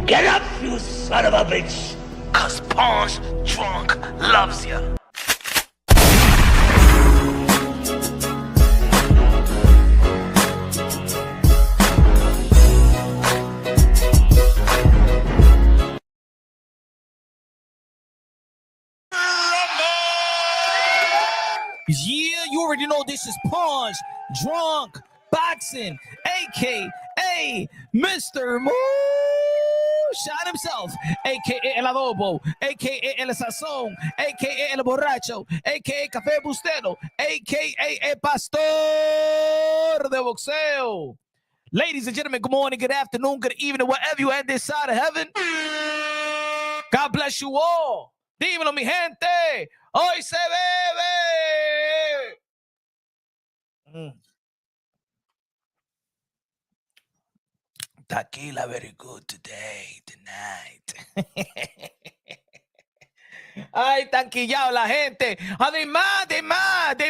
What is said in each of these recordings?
Get up, you son of a bitch! Cause Punch Drunk loves ya. Yeah, you already know this is Punch Drunk Boxing, aka Mr. Moonshine himself, aka El Adobo, aka El Sazón, aka El Borracho, aka Café Bustelo, aka El Pastor de Boxeo. Ladies and gentlemen, good morning, good afternoon, good evening, wherever you at this side of heaven. God bless you all. Dímelo, mi gente. Hoy se bebe. Tequila very good tonight. Ay, tanquillao la gente. They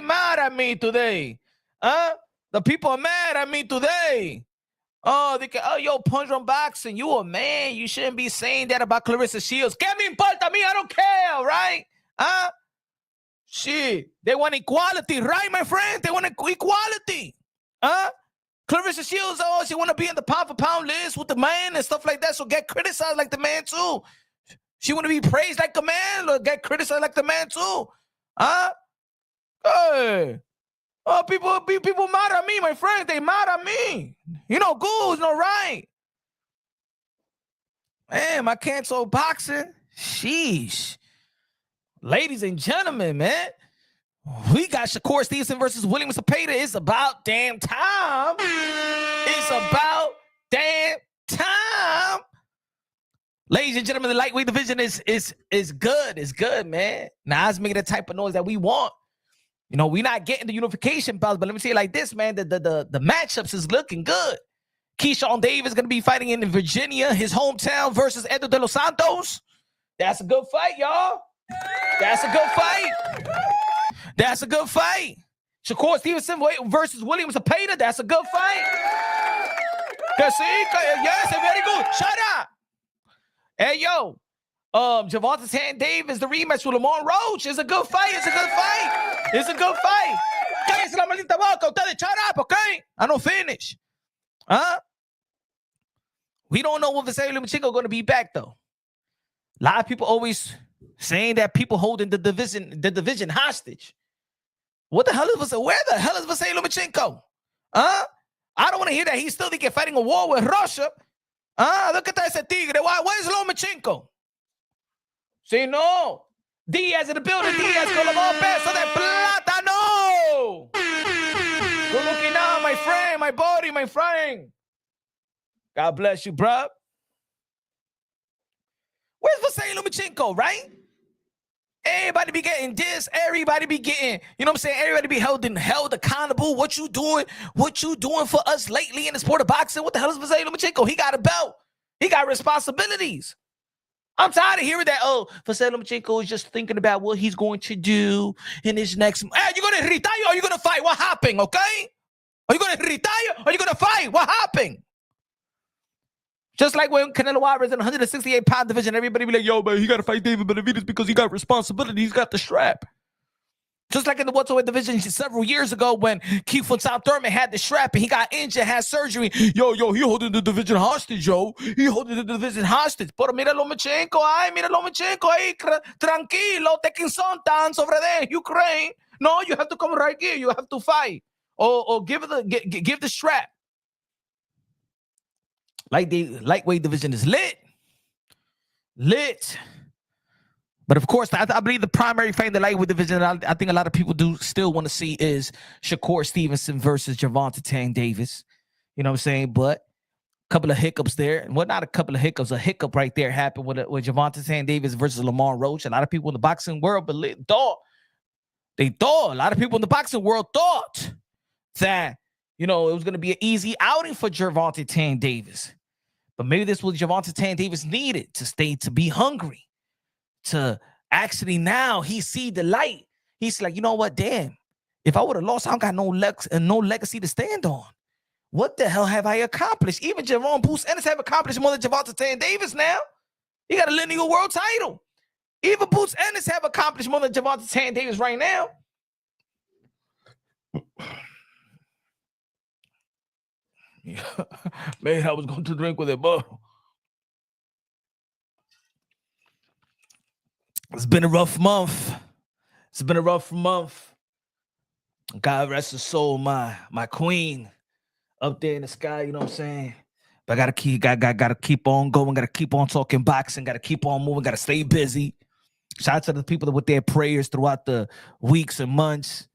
mad at me today. The people are mad at me today. Oh, yo, Punch Drunk Boxing, you a man. You shouldn't be saying that about Clarissa Shields. ¿Qué me importa a mí? I don't care, right? Shit. They want equality, right, my friend? They want equality. Clarissa Shields, she want to be in the pound for pound list with the man and stuff like that, so get criticized like the man too. She want to be praised like the man or get criticized like the man too. Hey. Oh, people mad at me, my friends. They mad at me. You know, goose, no right. Man, I cancel boxing. Sheesh. Ladies and gentlemen, man. We got Shakur Stevenson versus William Zepeda. It's about damn time. It's about damn time. Ladies and gentlemen, the lightweight division is good. It's good, man. Now, it's making the type of noise that we want. You know, we're not getting the unification belts, but let me say it like this, man. The matchups is looking good. Keyshawn Davis is going to be fighting in Virginia, his hometown, versus Edgar de los Santos. That's a good fight, y'all. That's a good fight. That's a good fight. Shakur Stevenson versus William Zepeda. That's a good fight. Yes, very good. Shut up. Hey, yo. Javante Davis, the rematch with Lamont Roach is a good fight. It's a good fight. It's a good fight. Cállese la maldita boca. Ustedes shut up, okay? I don't finish. We don't know when Vasily Lomachenko going to be back, though. A lot of people always saying that people holding the division hostage. What the hell is Vasily? Where the hell is Vasily Lomachenko? I don't want to hear that he's still thinking fighting a war with Russia. Look at ese tigre. Where's Lomachenko? See, no. Diaz in the building. Diaz con la voz peso de plátano. Good looking out, my friend, my buddy, my friend. God bless you, bro. Where's Vasily Lomachenko, right? Everybody be getting this. Everybody be getting, you know what I'm saying? Everybody be held accountable. What you doing? What you doing for us lately in the sport of boxing? What the hell is Vasily Lomachenko? He got a belt. He got responsibilities. I'm tired of hearing that, Vasily Lomachenko is just thinking about what he's going to do in his next... Hey, you going to retire or are you going to fight? What happened, okay? Are you going to retire or are you going to fight? What happened? Just like when Canelo Alvarez in the 168-pound division, everybody be like, yo, man, he got to fight David Benavidez because he got responsibility. He's got the strap. Just like in the welterweight division several years ago when Keith von Thurman had the strap and he got injured, had surgery. Yo, he holding the division hostage, yo. He holding the division hostage. Pero mira Lomachenko, mira Lomachenko, tranquilo, taking some dance over there in Ukraine. No, you have to come right here. You have to fight. Or give the strap. Like the lightweight division is lit. But of course, I believe the primary fight in the lightweight division, I think a lot of people do still want to see is Shakur Stevenson versus Javante Davis. You know what I'm saying? But a couple of hiccups there. Well, not a couple of hiccups. A hiccup right there happened with Javante Davis versus Lamont Roach. A lot of people in the boxing world thought. A lot of people in the boxing world thought that, you know, it was going to be an easy outing for Javante Davis. But maybe this was Javante Davis needed to be hungry. To actually now he see the light. He's like, you know what? Damn, if I would have lost, I don't got no legacy to stand on. What the hell have I accomplished? Even Jerome Bruce Ennis have accomplished more than Javante Davis now. He got a lineal world title. Even Boots Ennis have accomplished more than Javante Davis right now. Yeah. Man, I was going to drink with it, but it's been a rough month. It's been a rough month. God rest her soul, my queen up there in the sky, you know what I'm saying? But I gotta keep on going, gotta keep on talking boxing, gotta keep on moving, gotta stay busy. Shout out to the people with their prayers throughout the weeks and months.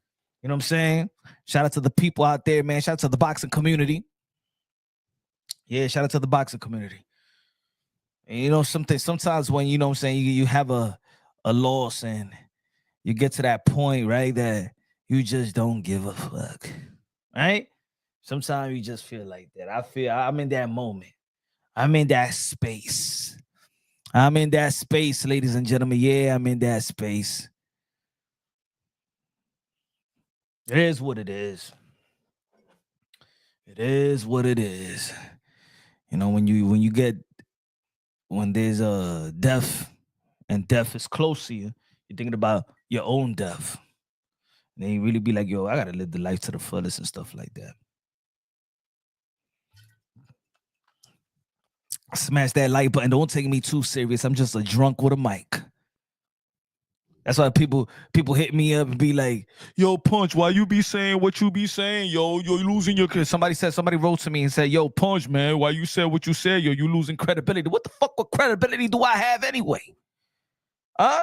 You know what I'm saying? Shout out to the people out there, man. Shout out to the boxing community. Yeah, shout out to the boxing community. And you know, sometimes when, you know what I'm saying, you have a loss and you get to that point, right, that you just don't give a fuck, right? Sometimes you just feel like that. I'm in that moment. I'm in that space. I'm in that space, ladies and gentlemen. Yeah, I'm in that space. It is what it is. It is what it is. You know, when there's a death and death is close to you, you're thinking about your own death. And then you really be like, yo, I gotta live the life to the fullest and stuff like that. Smash that like button. Don't take me too serious. I'm just a drunk with a mic. That's why people hit me up and be like, yo, Punch, why you be saying what you be saying? Yo, you're losing your... Somebody wrote to me and said, yo, Punch, man, why you said what you said? Yo, you losing credibility. What the fuck, what credibility do I have anyway? Huh?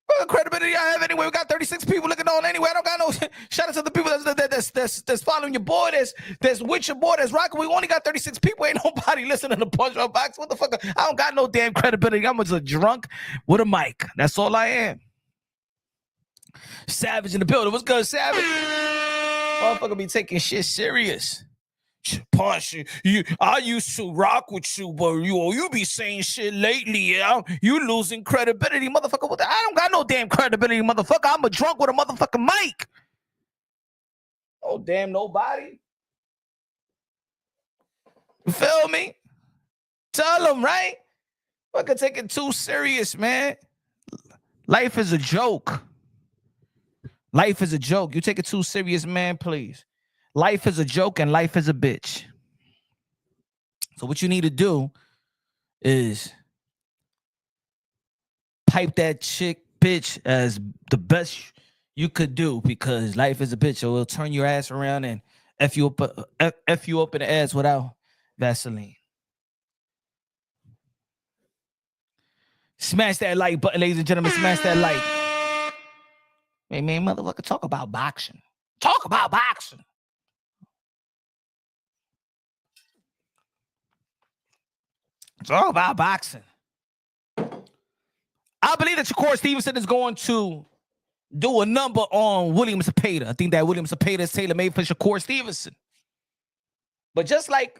What credibility I have anyway? We got 36 people looking on anyway. I don't got no... Shout out to the people that's following your boy, that's with your boy, that's rocking. We only got 36 people. Ain't nobody listening to Punch Up Box. What the fuck? I don't got no damn credibility. I'm just a drunk with a mic. That's all I am. Savage in the building. What's good, Savage? Motherfucker be taking shit serious. Punch, I used to rock with you, but you be saying shit lately. Yeah? You losing credibility, motherfucker. I don't got no damn credibility, motherfucker. I'm a drunk with a motherfucking mic. Oh, damn, nobody. You feel me? Tell them, right? Fucking take it too serious, man. Life is a joke. Life is a joke. You take it too serious, man, please. Life is a joke and life is a bitch. So what you need to do is pipe that chick bitch as the best you could do, because life is a bitch. So it'll turn your ass around and F you up in the ass without Vaseline. Smash that like button, ladies and gentlemen. Smash that like. Hey, man, motherfucker, talk about boxing. Talk about boxing. It's all about boxing. I believe that Shakur Stevenson is going to do a number on William Zepeda. I think that William Zepeda is tailor-made for Shakur Stevenson. But just like,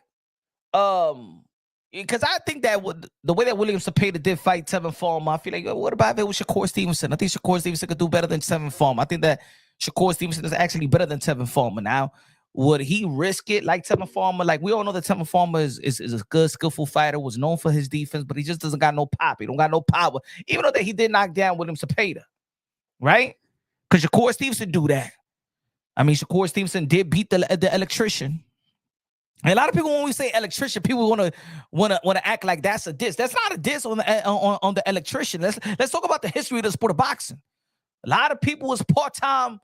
because I think that the way that William Zepeda did fight Tevin Farmer, I feel like, what about if it was Shakur Stevenson? I think Shakur Stevenson could do better than Tevin Farmer. I think that Shakur Stevenson is actually better than Tevin Farmer. Now, would he risk it like Tevin Farmer? Like, we all know that Tevin Farmer is a good, skillful fighter, was known for his defense, but he just doesn't got no pop. He don't got no power. Even though that he did knock down William Zepeda, right? Because Shakur Stevenson do that. I mean, Shakur Stevenson did beat the electrician. And a lot of people, when we say electrician, people want to act like that's a diss. That's not a diss on the electrician. Let's talk about the history of the sport of boxing. A lot of people was part-time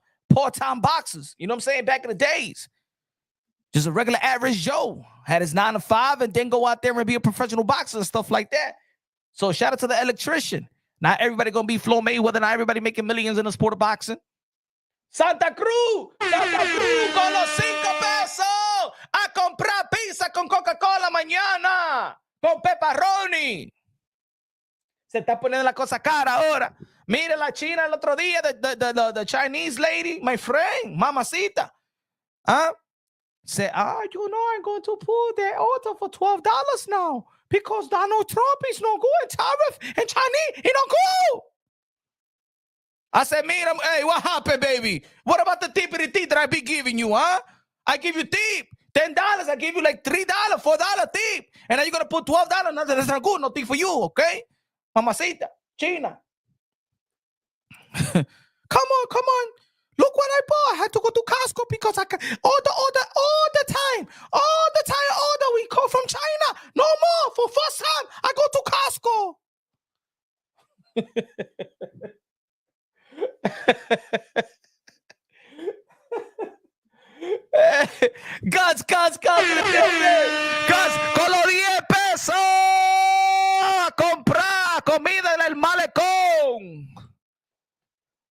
boxers. You know what I'm saying? Back in the days. Just a regular average Joe. Had his 9 to 5 and then go out there and be a professional boxer and stuff like that. So shout out to the electrician. Not everybody going to be Floyd Mayweather. Not everybody making millions in the sport of boxing. Santa Cruz con los 5 pesos a comprar pizza con Coca-Cola mañana con pepperoni. Se está poniendo la cosa cara ahora. Mire la China el otro día, the Chinese lady, my friend, mamacita. Said, I'm going to put the order for $12 now because Donald Trump is no good. Tariff and Chinese, he don't go. I said, hey, what happened, baby? What about the tippity tip that I be giving you, huh? I give you tip. $10, I give you like $3, $4 tip. And now you're going to put $12. Nothing, that's not good. Nothing for you, okay? Mamacita, China. Come on. Look what I bought. I had to go to Costco because I can order all the time. All the time order. We come from China. No more. For first time, I go to Costco. Guts in the building. Guts, con los 10 pesos a comprar comida en el malecón.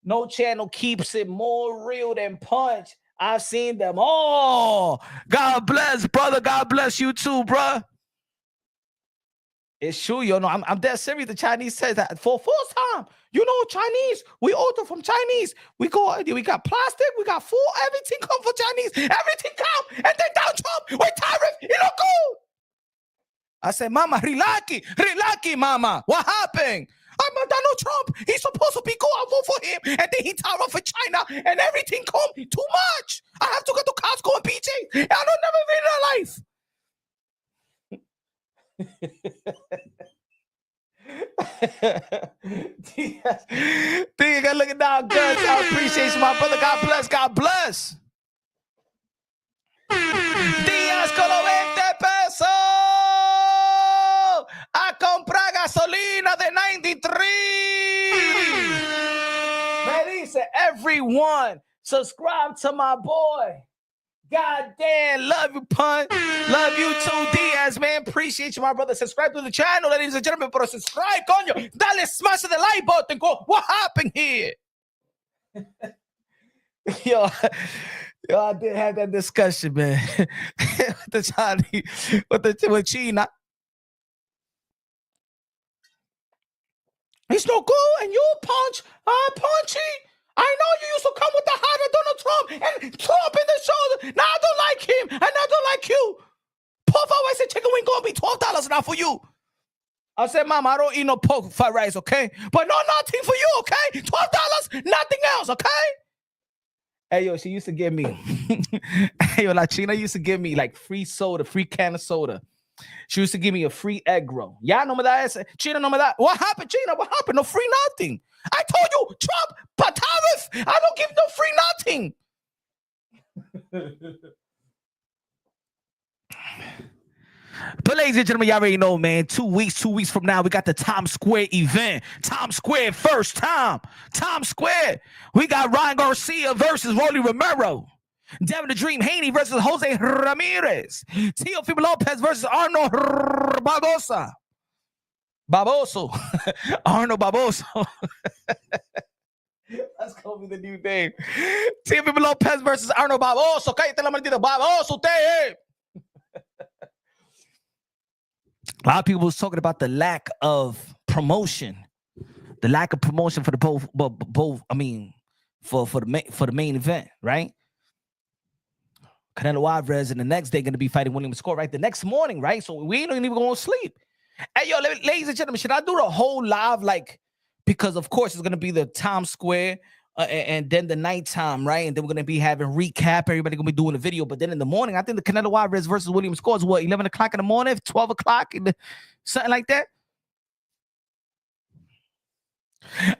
No channel keeps it more real than Punch. I've seen them all. God bless, brother. God bless you too, bro. It's true, yo. No, I'm dead serious. The Chinese says that for first time. You know, Chinese. We order from Chinese. We got plastic. We got food. Everything come from Chinese. Everything come. And then down Trump with tariff. It look good. I said, Mama, relax, Mama. What happened? I'm Donald Trump. He's supposed to be go. I vote for him. And then he tariff for China. And everything come too much. I have to go to Costco and PJ. I don't never been in my life. Think I look at that good. I appreciate you, my brother. God bless. God bless. Díaz con los 20 pesos a comprar gasolina de 93. Me dice everyone, subscribe to my boy. God damn, love you, Pun. Love you too, Diaz, man. Appreciate you, my brother. Subscribe to the channel, ladies and gentlemen. Pero subscribe, coño. Dale smash the like button. Go, what happened here? Yo, I did have that discussion, man. with the Chinese, with China. It's no good, and you Punch, Punchy. I know you used to come with the heart of Donald Trump and Trump in the shoulder. Now I don't like him, and I don't like you. Pork I said chicken wing gonna be $12 now for you. I said, Mama, I don't eat no pork fried rice, okay? But no, nothing for you, okay? $12, nothing else, okay? Hey, yo, she used to give me, hey, yo, La China used to give me like free soda, free can of soda. She used to give me a free egg roll. Yeah, no me da ese. China, no me da. What happened, China? What happened? No free nothing. I told you, Trump, but tariff. I don't give no free nothing. But ladies and gentlemen, y'all already know, man. 2 weeks from now, we got the Times Square event. Times Square first time. Times Square. We got Ryan Garcia versus Rolly Romero. Devin the Dream Haney versus Jose Ramirez. Teofimo Lopez versus Arnold Barbosa. Barboso. Arnold Barboso. That's gonna be the new name. Teofimo Lopez versus Arnold Barboso. Cállate la maldita Barboso, usted. A lot of people was talking about the lack of promotion. The lack of promotion for the both. I mean, for the main event, right? Canelo Alvarez, and the next day going to be fighting William Score, right? The next morning, right? So we ain't even going to sleep. Hey, yo, ladies and gentlemen, should I do the whole live, like, because of course it's going to be the Times Square and then the nighttime, right? And then we're going to be having recap. Everybody going to be doing the video. But then in the morning, I think the Canelo Alvarez versus William Score is what, 11 o'clock in the morning, 12 o'clock, something like that?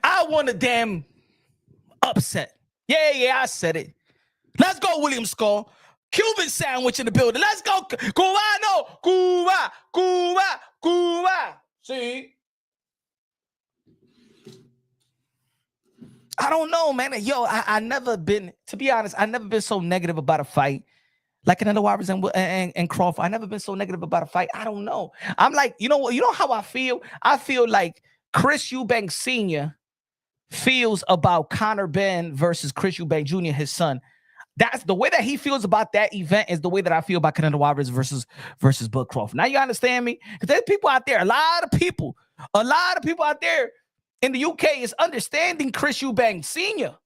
I want a damn upset. Yeah, I said it. Let's go, William Score. Cuban sandwich in the building. Let's go. Cubano. Cuba. See? I don't know, man. Yo, I never been, to be honest, I never been so negative about a fight. Like Canelo Alvarez and Crawford. I never been so negative about a fight. I don't know. I'm like, you know what? You know how I feel? I feel like Chris Eubank Sr. feels about Conor Benn versus Chris Eubank Jr., his son. That's the way that he feels about that event is the way that I feel about Canelo Alvarez versus Bud Crawford. Now you understand me? Because there's people out there, a lot of people out there in the UK is understanding Chris Eubank Sr.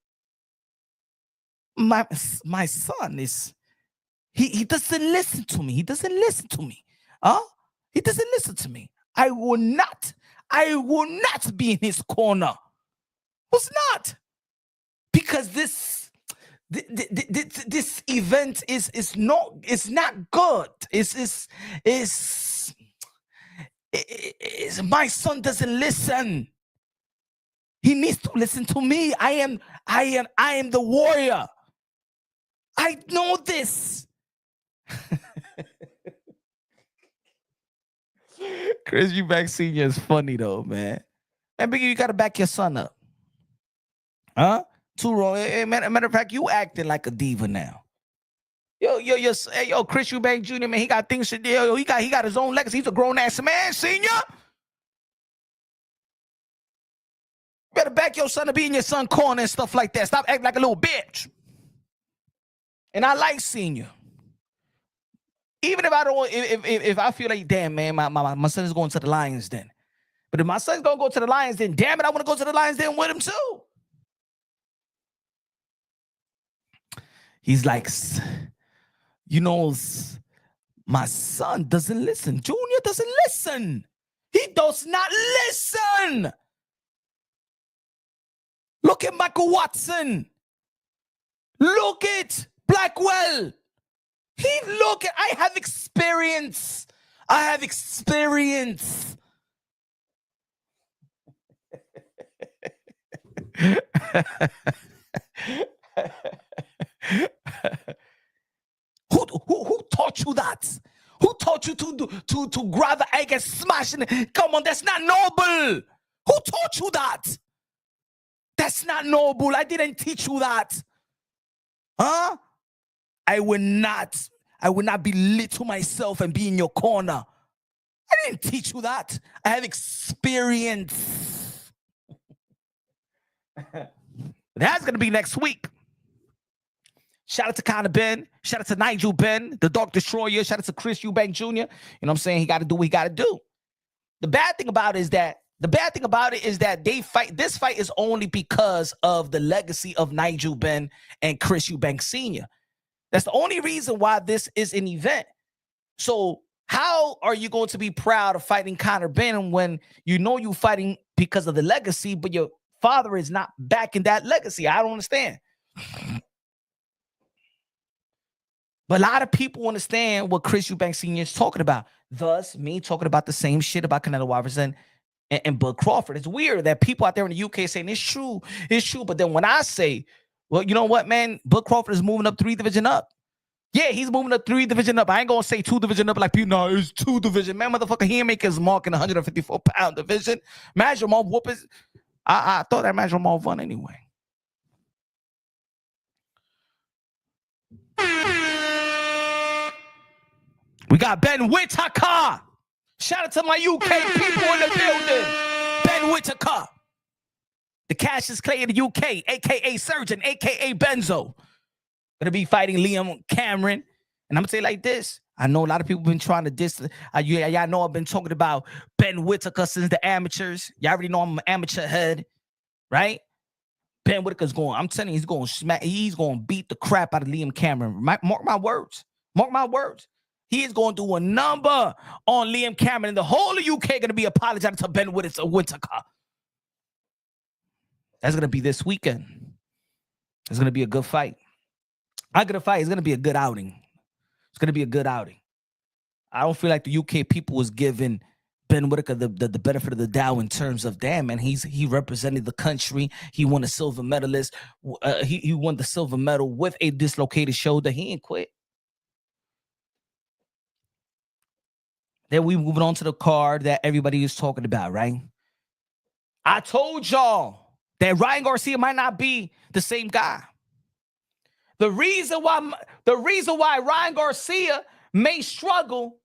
My son is, he doesn't listen to me. He doesn't listen to me. He doesn't listen to me. I will not be in his corner. Was not. Because this This event is not good. My son doesn't listen. He needs to listen to me. I am the warrior. I know this. Chris Eubank Sr. is funny though, man. And Biggie, you gotta back your son up. Huh? Too wrong. Matter of fact, you acting like a diva now. Yo, Chris Eubank Jr., man, he got things to do. He got his own legacy. He's a grown-ass man, senior. You better back your son to be in your son corner and stuff like that. Stop acting like a little bitch. And I like senior. Even if I don't, if I feel like, damn, man, my son is going to the Lions then. But if my son's going to go to the Lions, then damn it, I want to go to the Lions then with him too. He's like, you know, my son doesn't listen. Junior doesn't listen. He does not listen. Look at Michael Watson. Look at Blackwell. I have experience. Who taught you that? Who taught you to grab the egg and smash it? Come on, that's not noble. Who taught you that? That's not noble. I didn't teach you that. Huh? I will not belittle myself and be in your corner. I didn't teach you that. I have experience. That's gonna be next week. Shout out to Connor Ben. Shout out to Nigel Ben, the Dark Destroyer. Shout out to Chris Eubank Jr. You know what I'm saying? He got to do what he got to do. The bad thing about it is that they fight. This fight is only because of the legacy of Nigel Ben and Chris Eubank Sr. That's the only reason why this is an event. So how are you going to be proud of fighting Connor Ben when you know you're fighting because of the legacy, but your father is not backing that legacy? I don't understand. But a lot of people understand what Chris Eubank Sr. is talking about. Thus, me talking about the same shit about Canelo Alvarez and Bud Crawford. It's weird that people out there in the UK saying it's true. But then when I say, well, you know what, man? Bud Crawford is moving up 3 division up. Yeah, he's moving up 3 division up. I ain't going to say 2 division up like people know it's 2 division. Man, motherfucker, he ain't make his mark in the 154-pound division. Majormov whoop is. I thought that Majormov won anyway. We got Ben Whittaker. Shout out to my UK people in the building. Ben Whittaker. The Cassius Clay in the UK, a.k.a. Surgeon, a.k.a. Benzo. Gonna be fighting Liam Cameron. And I'm gonna say it like this. I know a lot of people been trying to diss. Y'all know I've been talking about Ben Whittaker since the amateurs. Y'all already know I'm an amateur head, right? Ben Whittaker's going, I'm telling you, he's going to smack, he's going to beat the crap out of Liam Cameron. Mark my words. Mark my words. He is going to do a number on Liam Cameron, and the whole of UK going to be apologizing to Ben Whittaker. That's going to be this weekend. It's going to be a good fight. It's going to be a good outing. It's going to be a good outing. I don't feel like the UK people was giving Ben Whittaker the benefit of the doubt in terms of, damn, man, he represented the country. He won a silver medalist. He won the silver medal with a dislocated shoulder. He ain't quit. Then we moving on to the card that everybody is talking about, right? I told y'all that Ryan Garcia might not be the same guy. The reason why Ryan Garcia may struggle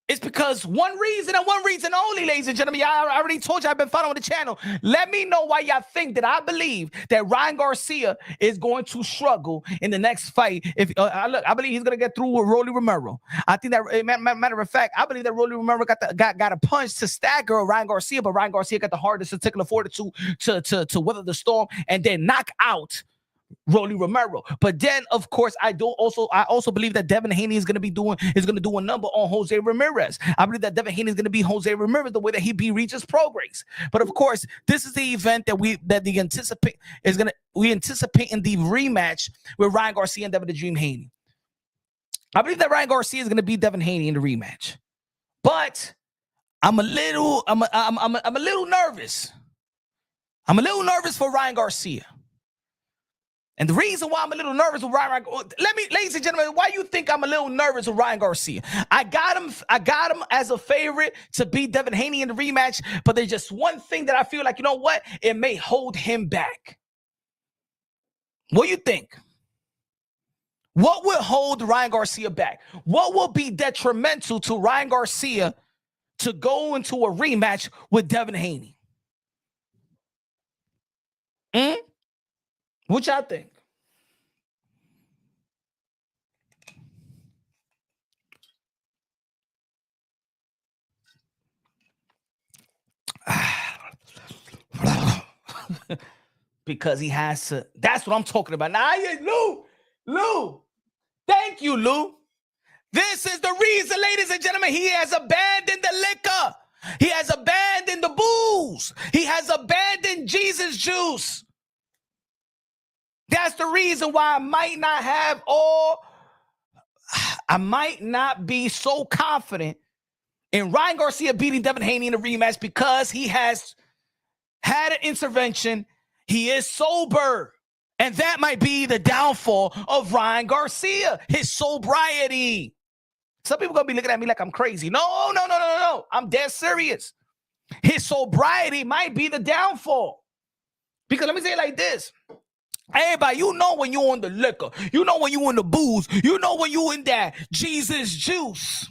is because one reason and one reason only, ladies and gentlemen. I already told you I've been following the channel. Let me know why y'all think that I believe that Ryan Garcia is going to struggle in the next fight. If I believe he's going to get through with Rolly Romero. I think that, matter of fact, I believe that Rolly Romero got a punch to stagger Ryan Garcia, but Ryan Garcia got the hardest particular fortitude to weather the storm and then knock out Rolly Romero. But then, of course, I also believe that Devin Haney is going to do a number on Jose Ramirez. I believe that Devin Haney is going to be Jose Ramirez the way that he be Regis Prograis. But of course, this is the event that we anticipate in the rematch with Ryan Garcia and Devin the Dream Haney. I believe that Ryan Garcia is going to beat Devin Haney in the rematch, but I'm a little nervous. I'm a little nervous for Ryan Garcia. And the reason why I'm a little nervous with Ryan, ladies and gentlemen, why you think I'm a little nervous with Ryan Garcia? I got him as a favorite to beat Devin Haney in the rematch, but there's just one thing that I feel like, you know what? It may hold him back. What do you think? What will hold Ryan Garcia back? What will be detrimental to Ryan Garcia to go into a rematch with Devin Haney? What y'all think? Because he has to. That's what I'm talking about. Now, Lou. Thank you, Lou. This is the reason, ladies and gentlemen, he has abandoned the liquor. He has abandoned the booze. He has abandoned Jesus juice. That's the reason why I might not be so confident in Ryan Garcia beating Devin Haney in a rematch, because he has had an intervention. He is sober. And that might be the downfall of Ryan Garcia, his sobriety. Some people going to be looking at me like I'm crazy. No. I'm dead serious. His sobriety might be the downfall. Because let me say it like this. Everybody, you know when you're on the liquor. You know when you're in the booze. You know when you're in that Jesus juice.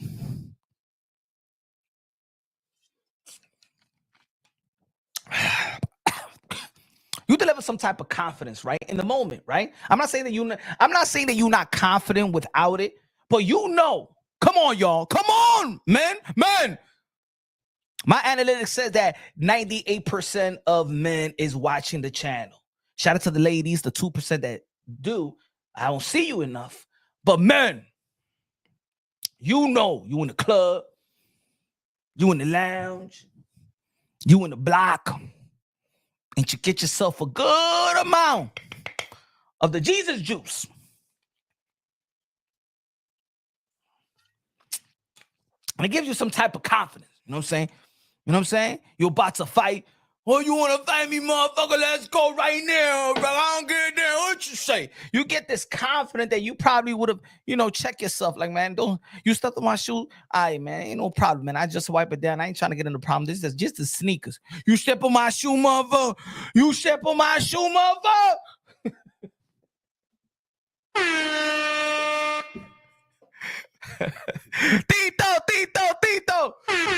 You deliver some type of confidence, right? In the moment, right? I'm not saying that you're not confident without it, but you know. Come on, y'all. Come on, man. My analytics says that 98% of men is watching the channel. Shout out to the ladies, the 2% that do. I don't see you enough. But men, you know, you in the club, you in the lounge, you in the block, and you get yourself a good amount of the Jesus juice. And it gives you some type of confidence. You know what I'm saying? You're about to fight. Oh, you want to fight me, motherfucker? Let's go right now, bro. I don't get there. What you say? You get this confidence that you probably would have, check yourself. Like, man, don't you step on my shoe? All right, man, ain't no problem, man. I just wipe it down. I ain't trying to get in the problem. This is just the sneakers. You step on my shoe, motherfucker. You step on my shoe, motherfucker. Tito.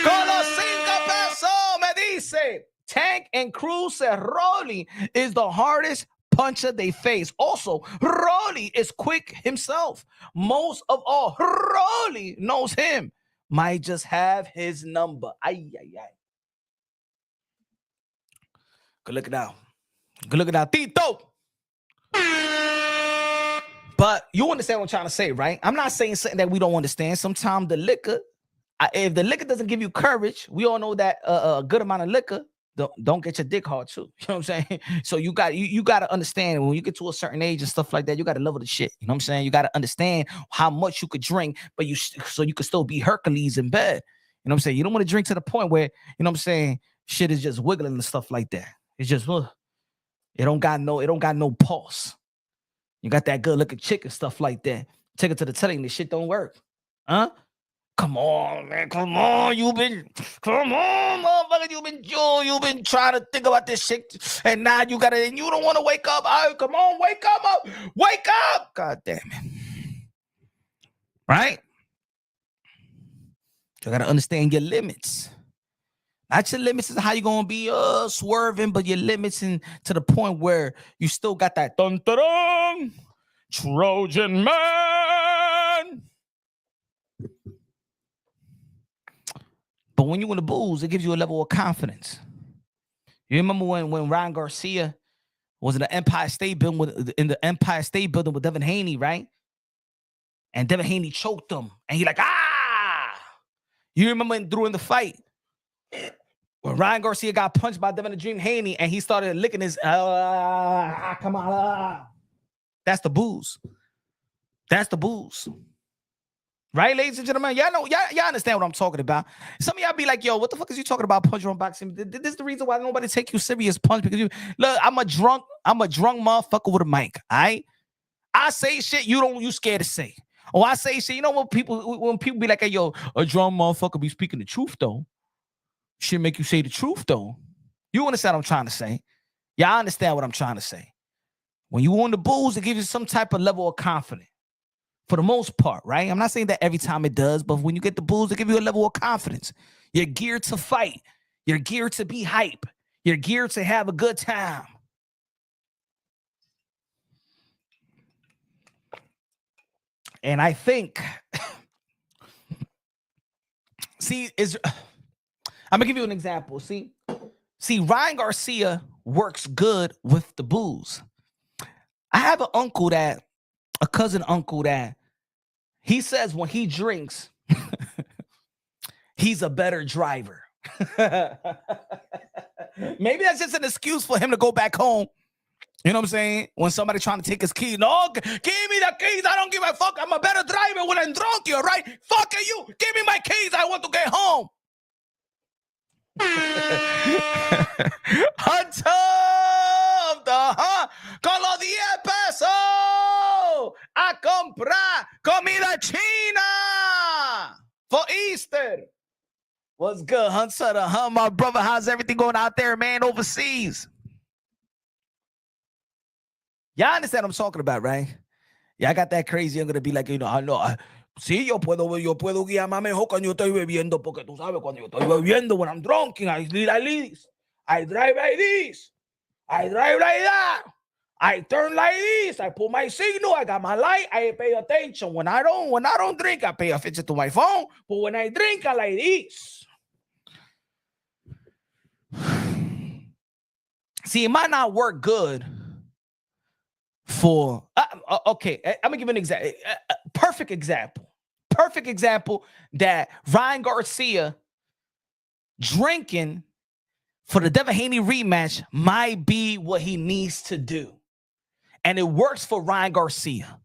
Con los 5 pesos, me dice. Tank and Cruz said Rolly is the hardest puncher they face. Also, Rolly is quick himself. Most of all, Rolly knows him. Might just have his number. Ay. Good look at that. Tito. But you understand what I'm trying to say, right? I'm not saying something that we don't understand. Sometimes the liquor, if the liquor doesn't give you courage, we all know that a good amount of liquor don't get your dick hard too. You know what I'm saying? So you got to understand, when you get to a certain age and stuff like that, you got to level the shit. You know what I'm saying? You got to understand how much you could drink, but so you could still be Hercules in bed. You know what I'm saying? You don't want to drink to the point where, you know what I'm saying, shit is just wiggling and stuff like that. It's just it don't got no pulse. You got that good looking chick and stuff like that. Take it to the telly and this shit don't work. Huh? Come on, man. Come on, motherfucker. You've been trying to think about this shit, and now you don't want to wake up. Oh, come on, wake up. God damn it. Right? You gotta understand your limits. Not your limits is how you're gonna be swerving, but your limits to the point where you still got that dun-dun-dun, Trojan man. But when you in the booze, it gives you a level of confidence. You remember when Ryan Garcia Was in the Empire State Building with Devin Haney, right? And Devin Haney choked him, and he like, ah! You remember during the fight when Ryan Garcia got punched by Devin the Dream Haney, and he started licking his come on, That's the booze. That's the booze. Right, ladies and gentlemen? Y'all understand what I'm talking about. Some of y'all be like, yo, what the fuck is you talking about punch on boxing? This is the reason why nobody take you serious, punch, because look, I'm a drunk motherfucker with a mic. All right. I say shit you scared to say. Or I say shit, you know when people be like, hey, yo, a drunk motherfucker be speaking the truth though. Shit make you say the truth though. You understand what I'm trying to say? Y'all understand what I'm trying to say. When you on the booze, it gives you some type of level of confidence. For the most part, right? I'm not saying that every time it does, but when you get the booze, it gives you a level of confidence. You're geared to fight. You're geared to be hype. You're geared to have a good time. And I think, I'm gonna give you an example. See, Ryan Garcia works good with the booze. I have a cousin uncle that he says when he drinks, he's a better driver. Maybe that's just an excuse for him to go back home. You know what I'm saying? When somebody trying to take his keys, no, give me the keys. I don't give a fuck. I'm a better driver when I'm drunk, you right? Fuck you. Give me my keys. I want to get home. Hunter of the con los 10 pesos a comprar comida china for Easter. What's good, Hunter the my brother? How's everything going out there, man, overseas? Y'all understand what I'm talking about, right? Yeah, I got that crazy. I'm going to be like, I know. Sí, yo puedo guiarme mejor cuando yo estoy bebiendo, porque tú sabes, cuando yo estoy bebiendo, when I'm drunk, I lead like this. I drive like this. I drive like that. I turn like this. I put my signal. I got my light. I pay attention. When I don't drink, I pay attention to my phone. But when I drink, I like this. See, it might not work good for okay, I'm gonna give an example. Perfect example that Ryan Garcia drinking for the Devin Haney rematch might be what he needs to do, and it works for Ryan Garcia.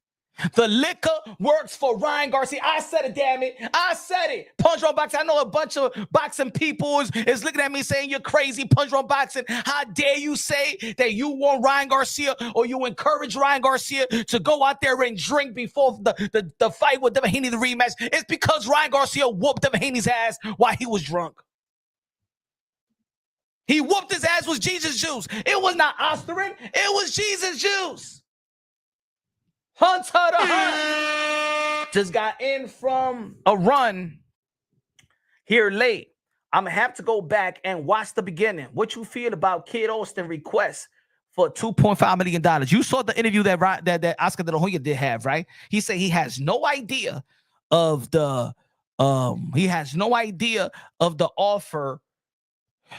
The liquor works for Ryan Garcia. I said it, damn it. I said it. Punch on boxing. I know a bunch of boxing people is looking at me saying you're crazy. Punch on boxing. How dare you say that you want Ryan Garcia or you encourage Ryan Garcia to go out there and drink before the fight with Devin Haney, the rematch? It's because Ryan Garcia whooped Devin Haney's ass while he was drunk. He whooped his ass with Jesus juice. It was not Osterin. It was Jesus juice. Hunter the Hunt just got in from a run here late. I'm going to have to go back and watch the beginning. What you feel about Kid Austin request for $2.5 million? You saw the interview that Oscar De La Hoya did have, right? He said he has no idea of the offer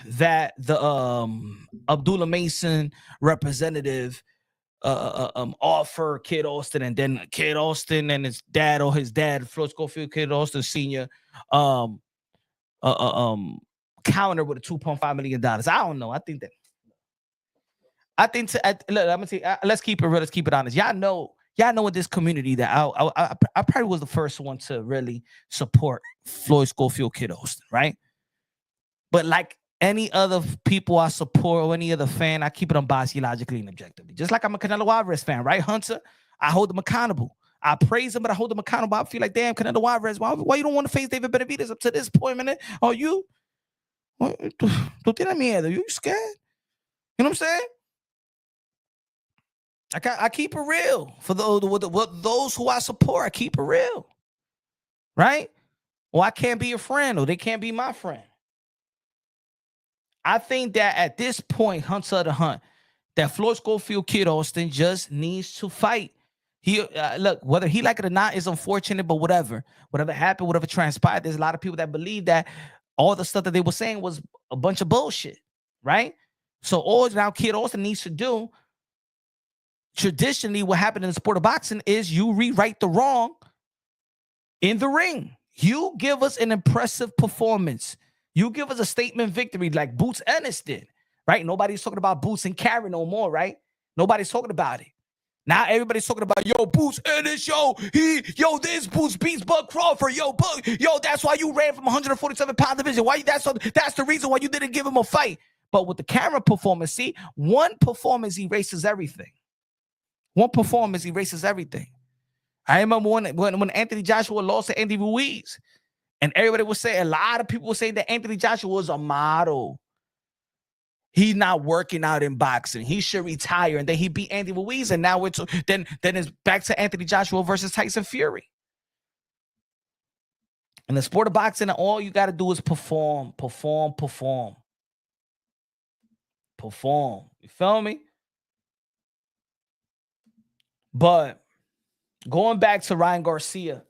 that the Abdullah Mason representative offer Kid Austin, and then Kid Austin and his dad, Floyd Schofield, Kid Austin Sr. Counter with a $2.5 million. I don't know. I'm gonna say, let's keep it real. Let's keep it honest. Y'all know in this community that I probably was the first one to really support Floyd Schofield, Kid Austin, right? But like any other people I support or any other fan, I keep it unbiased, logically, and objectively. Just like I'm a Canelo Alvarez fan, right, Hunter? I hold him accountable. I praise him, but I hold him accountable. I feel like, damn, Canelo Alvarez, why you don't want to face David Benavidez up to this point, man? Oh, you? Tú tienes miedo. You scared? You know what I'm saying? I keep it real. For those who I support, I keep it real. Right? Or I can't be a friend, or they can't be my friend. I think that at this point, Hunter the Hunt, that Floyd Schofield, Kid Austin just needs to fight. He look, whether he like it or not is unfortunate, but whatever happened, whatever transpired, there's a lot of people that believe that all the stuff that they were saying was a bunch of bullshit, right? So all now Kid Austin needs to do traditionally what happened in the sport of boxing is you rewrite the wrong in the ring. You give us an impressive performance. You give us a statement victory like Boots Ennis did, right? Nobody's talking about Boots and Karen no more, right? Nobody's talking about it. Now everybody's talking about, yo, Boots Ennis, this Boots beats Bud Crawford, that's why you ran from 147 pound division. Why? That's the reason why you didn't give him a fight. But with the camera performance, see, one performance erases everything. One performance erases everything. I remember when Anthony Joshua lost to Andy Ruiz, and everybody was saying, a lot of people were saying that Anthony Joshua was a model. He's not working out in boxing. He should retire. And then he beat Andy Ruiz, and now then it's back to Anthony Joshua versus Tyson Fury. In the sport of boxing, all you got to do is perform. You feel me? But going back to Ryan Garcia,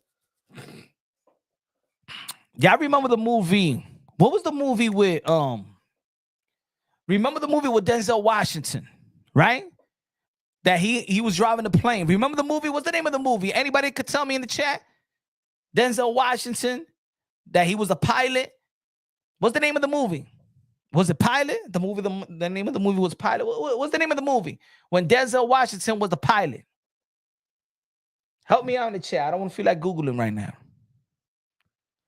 y'all remember the movie? What was the movie with remember the movie with Denzel Washington, right? That he was driving the plane. Remember the movie? What's the name of the movie? Anybody could tell me in the chat? Denzel Washington, that he was a pilot. What's the name of the movie? Was it Pilot? The name of the movie was Pilot. What's the name of the movie? When Denzel Washington was the pilot. Help me out in the chat. I don't want to feel like Googling right now.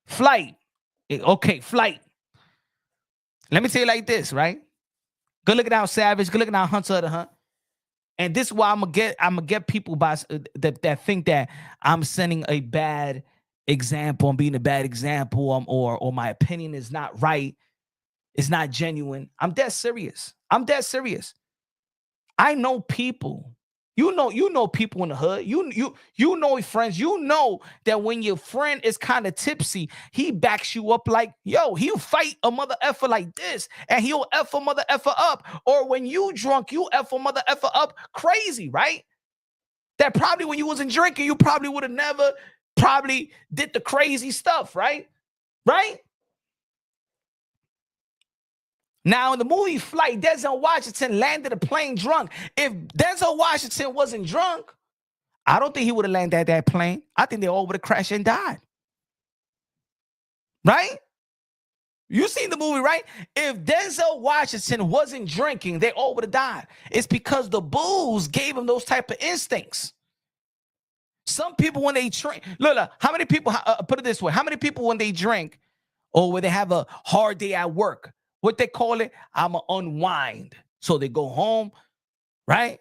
Flight. Okay, Flight. Let me tell you like this, right? Good looking out Savage. Good looking out Hunter of the Hunt. And this is why I'm gonna get people that think that I'm sending a bad example. I'm being a bad example. Or my opinion is not right. It's not genuine. I'm dead serious. I know people. You know people in the hood. You know friends. You know that when your friend is kind of tipsy, he backs you up like, yo, he'll fight a mother effer like this, and he'll F a mother effer up. Or when you drunk, you F a mother effer up crazy, right? That probably when you wasn't drinking, you probably would have never probably did the crazy stuff, right? Right? Now, in the movie Flight, Denzel Washington landed a plane drunk. If Denzel Washington wasn't drunk, I don't think he would have landed that plane. I think they all would have crashed and died. Right? You seen the movie, right? If Denzel Washington wasn't drinking, they all would have died. It's because the booze gave him those type of instincts. Some people, when they drink, look, how many people, put it this way, how many people when they drink or when they have a hard day at work, what they call it, I'm an unwind. So they go home, right?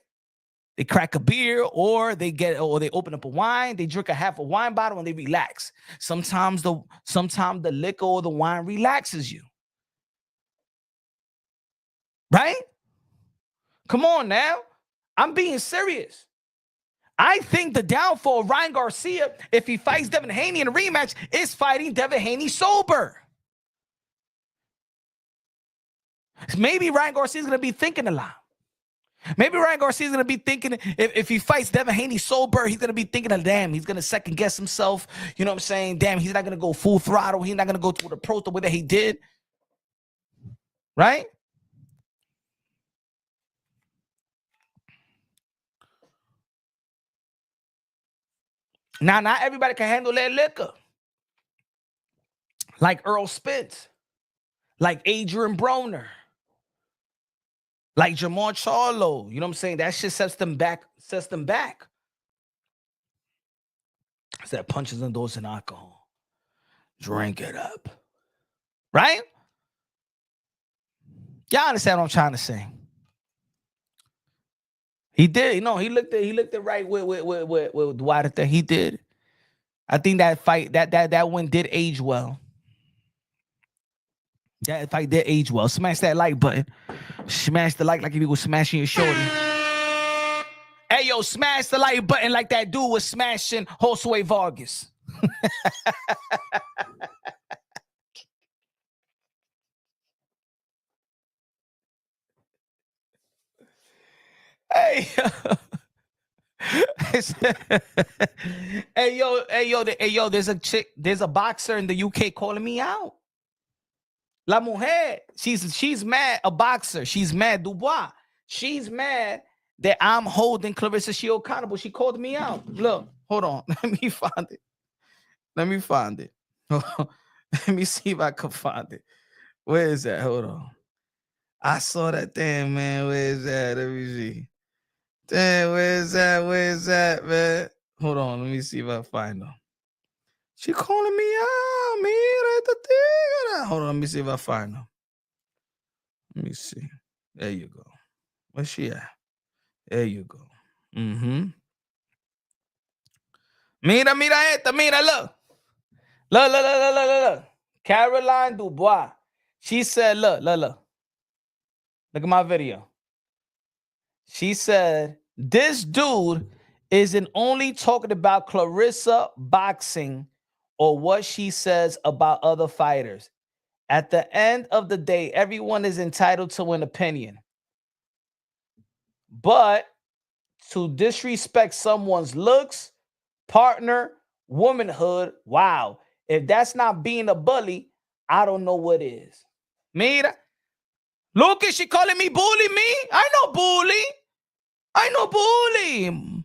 They crack a beer, or they open up a wine, they drink a half a wine bottle, and they relax. Sometimes the liquor or the wine relaxes you. Right? Come on now. I'm being serious. I think the downfall of Ryan Garcia, if he fights Devin Haney in a rematch, is fighting Devin Haney sober. Maybe Ryan Garcia is going to be thinking a lot. Maybe Ryan Garcia is going to be thinking, if he fights Devin Haney sober, he's going to be thinking of, damn, he's going to second guess himself. You know what I'm saying? Damn, he's not going to go full throttle. He's not going to go through the approach the way that he did. Right? Now, not everybody can handle that liquor. Like Earl Spence. Like Adrian Broner. Like Jamar Charlo. You know what I'm saying? That shit sets them back. It's that punches and doses and alcohol. Drink it up. Right? Y'all understand what I'm trying to say? He did. You know, he looked it right with Dwight. He did. I think that fight, that one did age well. That fight did age well. Smash that like button. Smash the like if you was smashing your shorty. Hey, yo, smash the like button like that dude was smashing Josue Vargas. Hey, yo, there's a boxer in the UK calling me out. La Mujer, she's mad, a boxer. She's mad, Dubois. She's mad that I'm holding Clarissa Shield accountable. She called me out. Look, hold on. Let me find it. Let me see if I can find it. Where is that? Hold on. I saw that thing, man. Where is that? Let me see. Damn, where is that, man? Hold on. Let me see if I find her. She calling me out. Mira esta tigre. Hold on. Let me see if I find her. Let me see. There you go. Where's she at? There you go. Mira esta. Mira, look. Look. Caroline Dubois. She said, look. Look at my video. She said, this dude isn't only talking about Clarissa boxing or what she says about other fighters. At the end of the day, everyone is entitled to an opinion. But to disrespect someone's looks, partner, womanhood, wow. If that's not being a bully, I don't know what is. Mira. Look, is she calling me bully me? I know bully.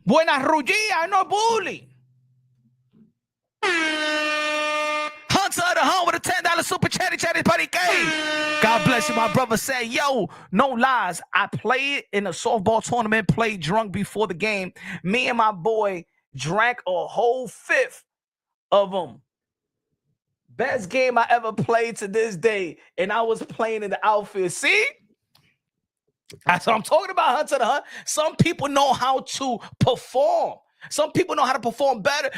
Buena Ruggie, I know bully. Hunter of the Hunt with a $10 super chatty buddy game. God bless you, my brother. Said, yo, no lies. I played in a softball tournament, played drunk before the game. Me and my boy drank a whole fifth of them. Best game I ever played to this day. And I was playing in the outfield. See? That's what I'm talking about, Hunter the Hunt. Some people know how to perform. Some people know how to perform better.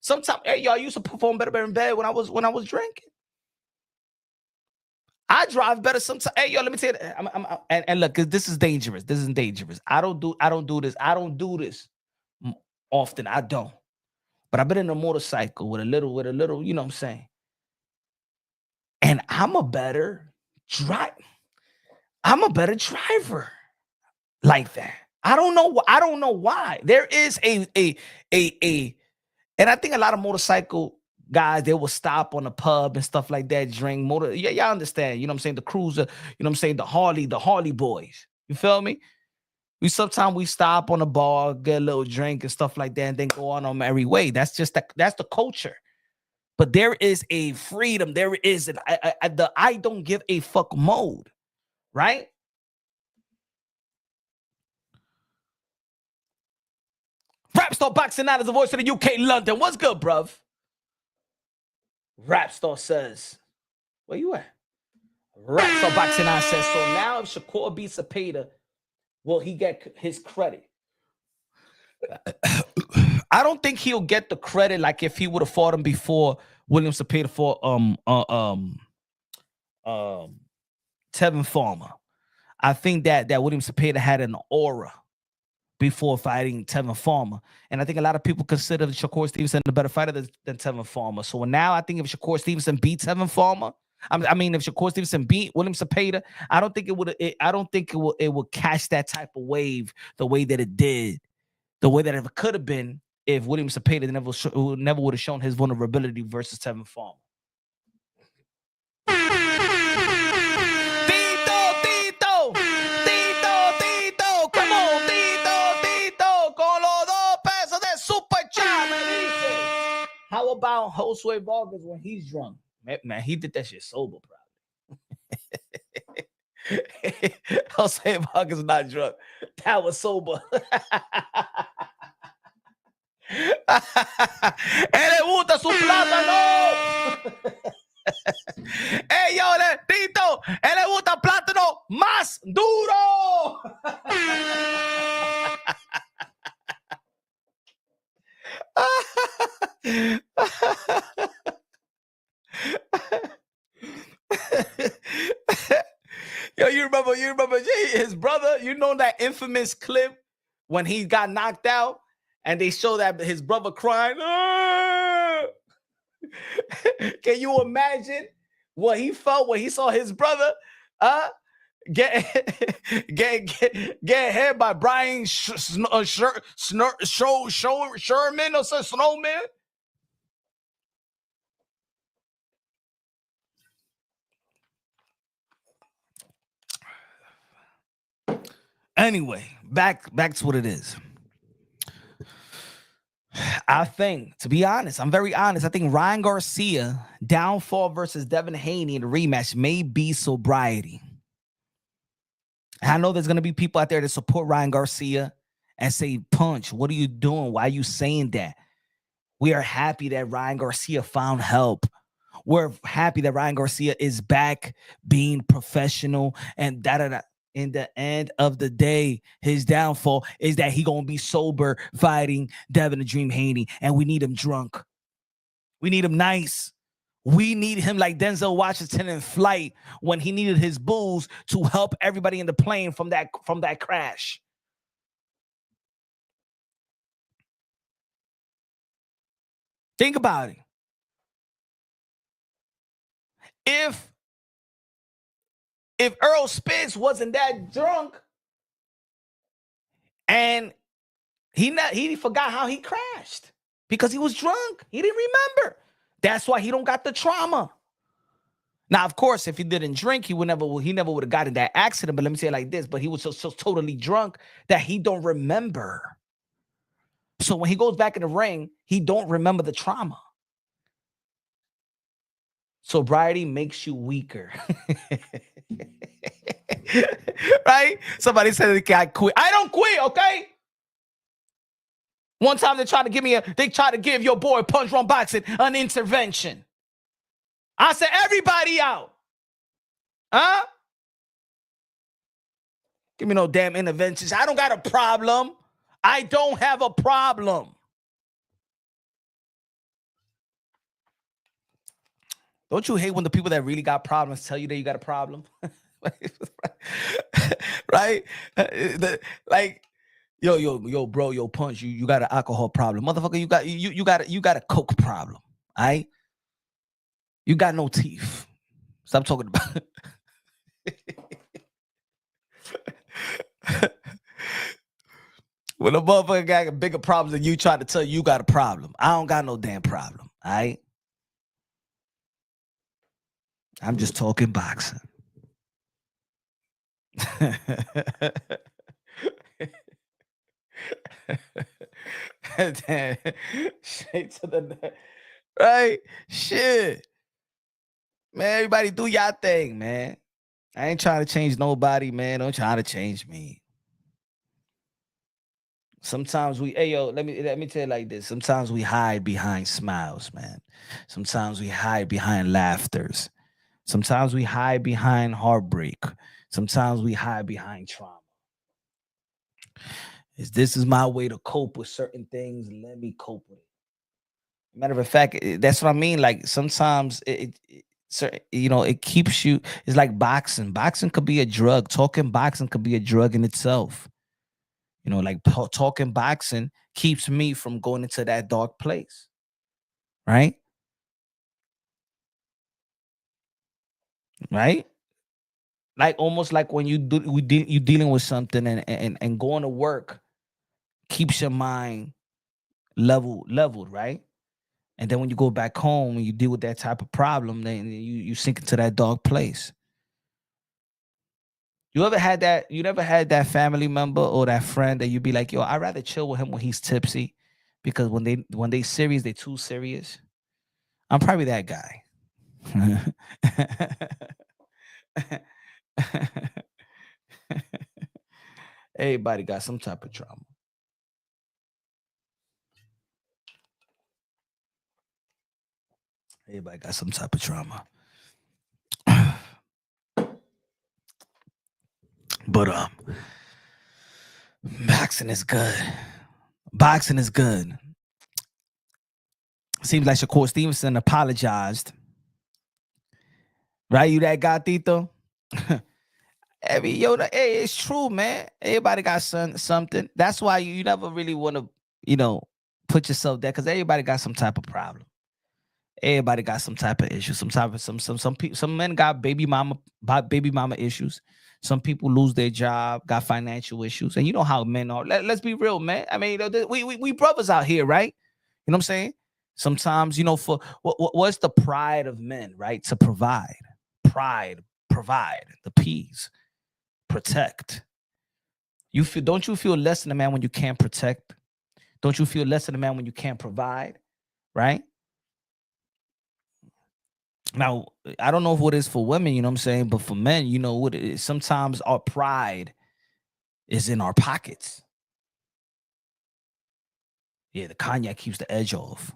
Sometimes, hey, y'all used to perform better in bed when I was drinking. I drive better sometimes. Hey, yo, let me tell you. And look, this is dangerous. This is dangerous. I don't do this often. I don't. But I've been in a motorcycle with a little, you know what I'm saying? And I'm a better driver like that. I don't know why. There is a and I think a lot of motorcycle guys, they will stop on the pub and stuff like that, drink motor. Yeah, y'all understand. You know what I'm saying? The cruiser, you know what I'm saying? The Harley boys. You feel me? Sometimes we stop on a bar, get a little drink and stuff like that, and then go on our merry way. That's the culture. But there is a freedom. There is the I don't give a fuck mode, right? Rapstar Boxing Out is the voice of the UK, London. What's good, bruv? Rapstar says, where you at? Rapstar Boxing Out says, so now if Shakur beats Zepeda, will he get his credit? I don't think he'll get the credit like if he would have fought him before William Zepeda for Tevin Farmer. I think that William Zepeda had an aura before fighting Tevin Farmer. And I think a lot of people consider Shakur Stevenson a better fighter than Tevin Farmer. So now I think if Shakur Stevenson beat Tevin Farmer, if Shakur Stevenson beat William Zepeda, I don't think it would catch that type of wave the way that it did, the way that it could have been if William Zepeda never would have shown his vulnerability versus Tevin Farmer. Come on, Tito, con los 2 pesos de super chat, me dice. How about Josue Vargas when he's drunk? Man, he did that shit sober, probably. Jose Vargas not drunk. That was sober. Le gusta su plátano. Hey, yo, Tito, le gusta plátano más duro. Yo, you remember his brother? You know that infamous clip when he got knocked out and they show that his brother crying? Can you imagine what he felt when he saw his brother get hit by Brian Sherman or Snowman? Anyway, back to what it is. I think, to be honest, I'm very honest. I think Ryan Garcia downfall versus Devin Haney in the rematch may be sobriety. And I know there's gonna be people out there that support Ryan Garcia and say, "Punch, what are you doing? Why are you saying that?" We are happy that Ryan Garcia found help. We're happy that Ryan Garcia is back being professional and da. In the end of the day, his downfall is that he gonna be sober fighting Devin the Dream Haney, and we need him drunk. We need him nice. We need him like Denzel Washington in Flight when he needed his booze to help everybody in the plane from that crash. Think about it. If Earl Spence wasn't that drunk and he forgot how he crashed because he was drunk. He didn't remember. That's why he don't got the trauma. Now, of course, if he didn't drink, he never would have gotten that accident. But let me say it like this: but he was so totally drunk that he don't remember. So when he goes back in the ring, he don't remember the trauma. Sobriety makes you weaker. Right? Somebody said I quit. I don't quit, okay? One time they tried to give your boy Punch Run Boxing an intervention. I said, everybody out. Huh? Give me no damn interventions. I don't got a problem. I don't have a problem. Don't you hate when the people that really got problems tell you that you got a problem? Right? Like, yo, bro, yo, Punch, you got an alcohol problem. Motherfucker, you got a coke problem. All right? You got no teeth. Stop talking about it. When a motherfucker got bigger problems than you try to tell you got a problem. I don't got no damn problem. All right? I'm just talking boxing. Straight to the neck. Right? Shit. Man, everybody do y'all thing, man. I ain't trying to change nobody, man. Don't try to change me. Sometimes let me tell you like this. Sometimes we hide behind smiles, man. Sometimes we hide behind laughters. Sometimes we hide behind heartbreak. Sometimes we hide behind trauma. This is my way to cope with certain things. Let me cope with it. Matter of fact, that's what I mean. Like sometimes it keeps you. It's like boxing. Boxing could be a drug. Talking boxing could be a drug in itself. Like talking boxing keeps me from going into that dark place. Right? Right? Like almost like when you dealing with something and going to work keeps your mind leveled, right? And then when you go back home and you deal with that type of problem, then you sink into that dark place. You never had that family member or that friend that you'd be like, yo, I'd rather chill with him when he's tipsy, because when they serious, they too serious. I'm probably that guy. Everybody got some type of trauma. Everybody got some type of trauma. But boxing is good. Boxing is good. Seems like Shakur Stevenson apologized. Right? You that guy, Tito? Hey, it's true, man. Everybody got something. That's why you never really want to, put yourself there, because everybody got some type of problem. Everybody got some type of issue. Some men got baby mama issues. Some people lose their job, got financial issues, and you know how men are. Let's be real, man. I mean, we brothers out here, right? You know what I'm saying? Sometimes, for what's the pride of men, right? To provide, provide the P's, protect. Don't you feel less than a man when you can't protect? Don't you feel less than a man when you can't provide? Right? Now, I don't know what it is for women, you know what I'm saying? But for men, you know what it is. Sometimes our pride is in our pockets. Yeah, the cognac keeps the edge off.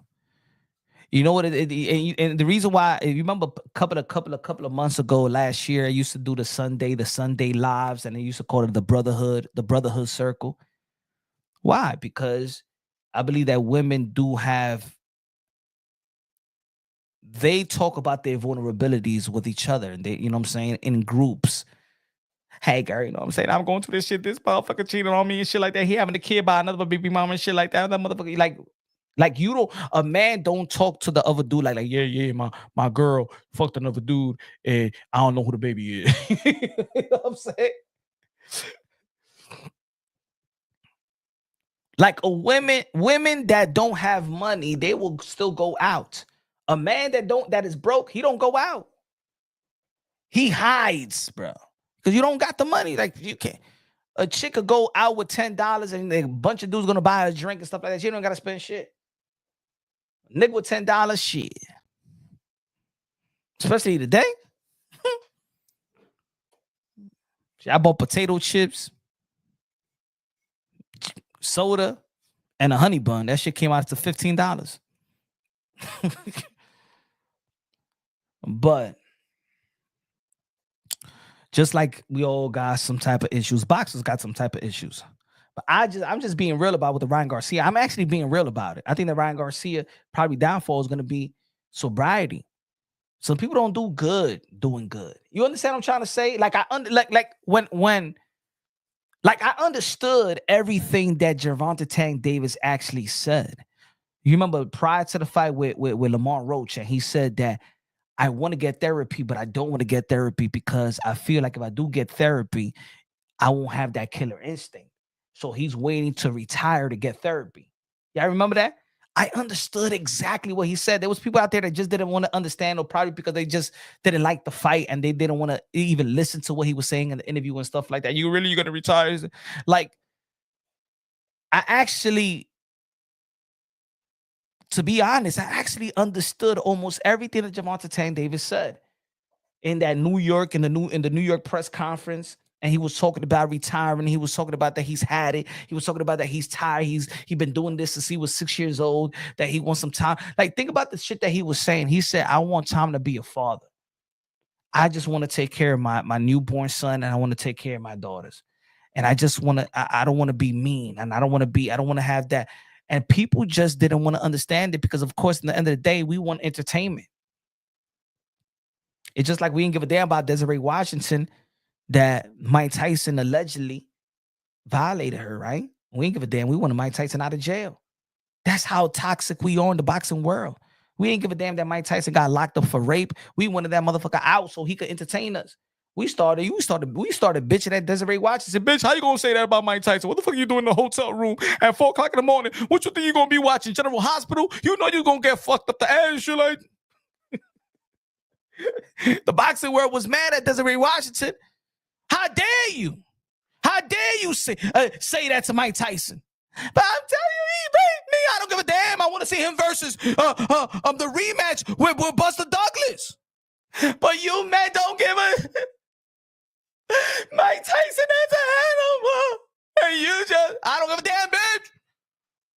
You know what? And the reason why, if you remember, a couple of months ago, last year, I used to do the Sunday lives, and I used to call it the brotherhood circle. Why? Because I believe that women they talk about their vulnerabilities with each other, and they, you know what I'm saying, in groups. Hey, girl, you know what I'm saying? I'm going through this shit. This motherfucker cheating on me and shit like that. He having a kid by another baby mama and shit like that. That motherfucker, like you don't. A man don't talk to the other dude like yeah, my girl fucked another dude and I don't know who the baby is. You know what I'm saying? Like women that don't have money, they will still go out. A man that is broke, he don't go out. He hides, bro, because you don't got the money. Like you can't. A chick could go out with $10 and a bunch of dudes gonna buy a drink and stuff like that. You don't gotta spend shit. Nigga with $10, shit. Especially today. I bought potato chips, soda, and a honey bun. That shit came out to $15. But just like we all got some type of issues, boxers got some type of issues. But I'm just being real about with the Ryan Garcia. I'm actually being real about it. I think that Ryan Garcia probably downfall is going to be sobriety. Some people don't do good doing good. You understand what I'm trying to say? Like I understood everything that Gervonta Tank Davis actually said. You remember prior to the fight with Lamar Roach, and he said that I want to get therapy, but I don't want to get therapy because I feel like if I do get therapy, I won't have that killer instinct. So he's waiting to retire to get therapy. Yeah, I remember that. I understood exactly what he said. There was people out there that just didn't want to understand, or probably because they just didn't like the fight and they didn't want to even listen to what he was saying in the interview and stuff like that. You're going to retire? Like, I actually, to be honest, I actually understood almost everything that Gervonta Tank Davis said in that New York, in the New York press conference. And he was talking about retiring. He was talking about that he's had it. He was talking about that he's tired. He's been doing this since he was 6 years old, that he wants some time. Like, think about the shit that he was saying. He said, I want time to be a father. I just want to take care of my newborn son, and I want to take care of my daughters. And I just want to, I don't want to be mean. And I don't want to have that. And people just didn't want to understand it because, of course, at the end of the day, we want entertainment. It's just like we didn't give a damn about Desiree Washington, that Mike Tyson allegedly violated her, right? We ain't give a damn. We wanted Mike Tyson out of jail. That's how toxic we are in the boxing world. We ain't give a damn that Mike Tyson got locked up for rape. We wanted that motherfucker out so he could entertain us. We started bitching at Desiree Washington. Bitch, how you gonna say that about Mike Tyson? What the fuck are you doing in the hotel room at 4 o'clock in the morning? What you think you gonna be watching? General Hospital? You know you gonna get fucked up the ass, you like. The boxing world was mad at Desiree Washington. How dare you? How dare you say that to Mike Tyson? But I'm telling you, he beat me. I don't give a damn. I want to see him versus the rematch with Buster Douglas. But you men don't give a Mike Tyson as an animal. And you just, I don't give a damn, bitch.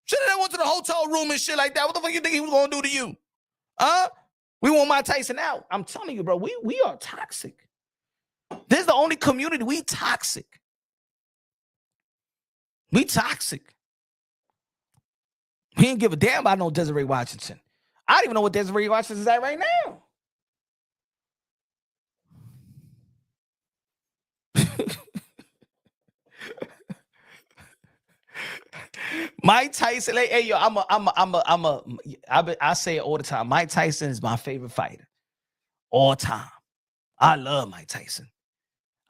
Should have went to the hotel room and shit like that. What the fuck you think he was gonna do to you? We want Mike Tyson out. I'm telling you, bro, we are toxic. This is the only community. We toxic. We toxic. He didn't give a damn about no Desiree Washington. I don't even know what Desiree Washington is at right now. Mike Tyson, hey yo, I say it all the time. Mike Tyson is my favorite fighter, all time. I love Mike Tyson.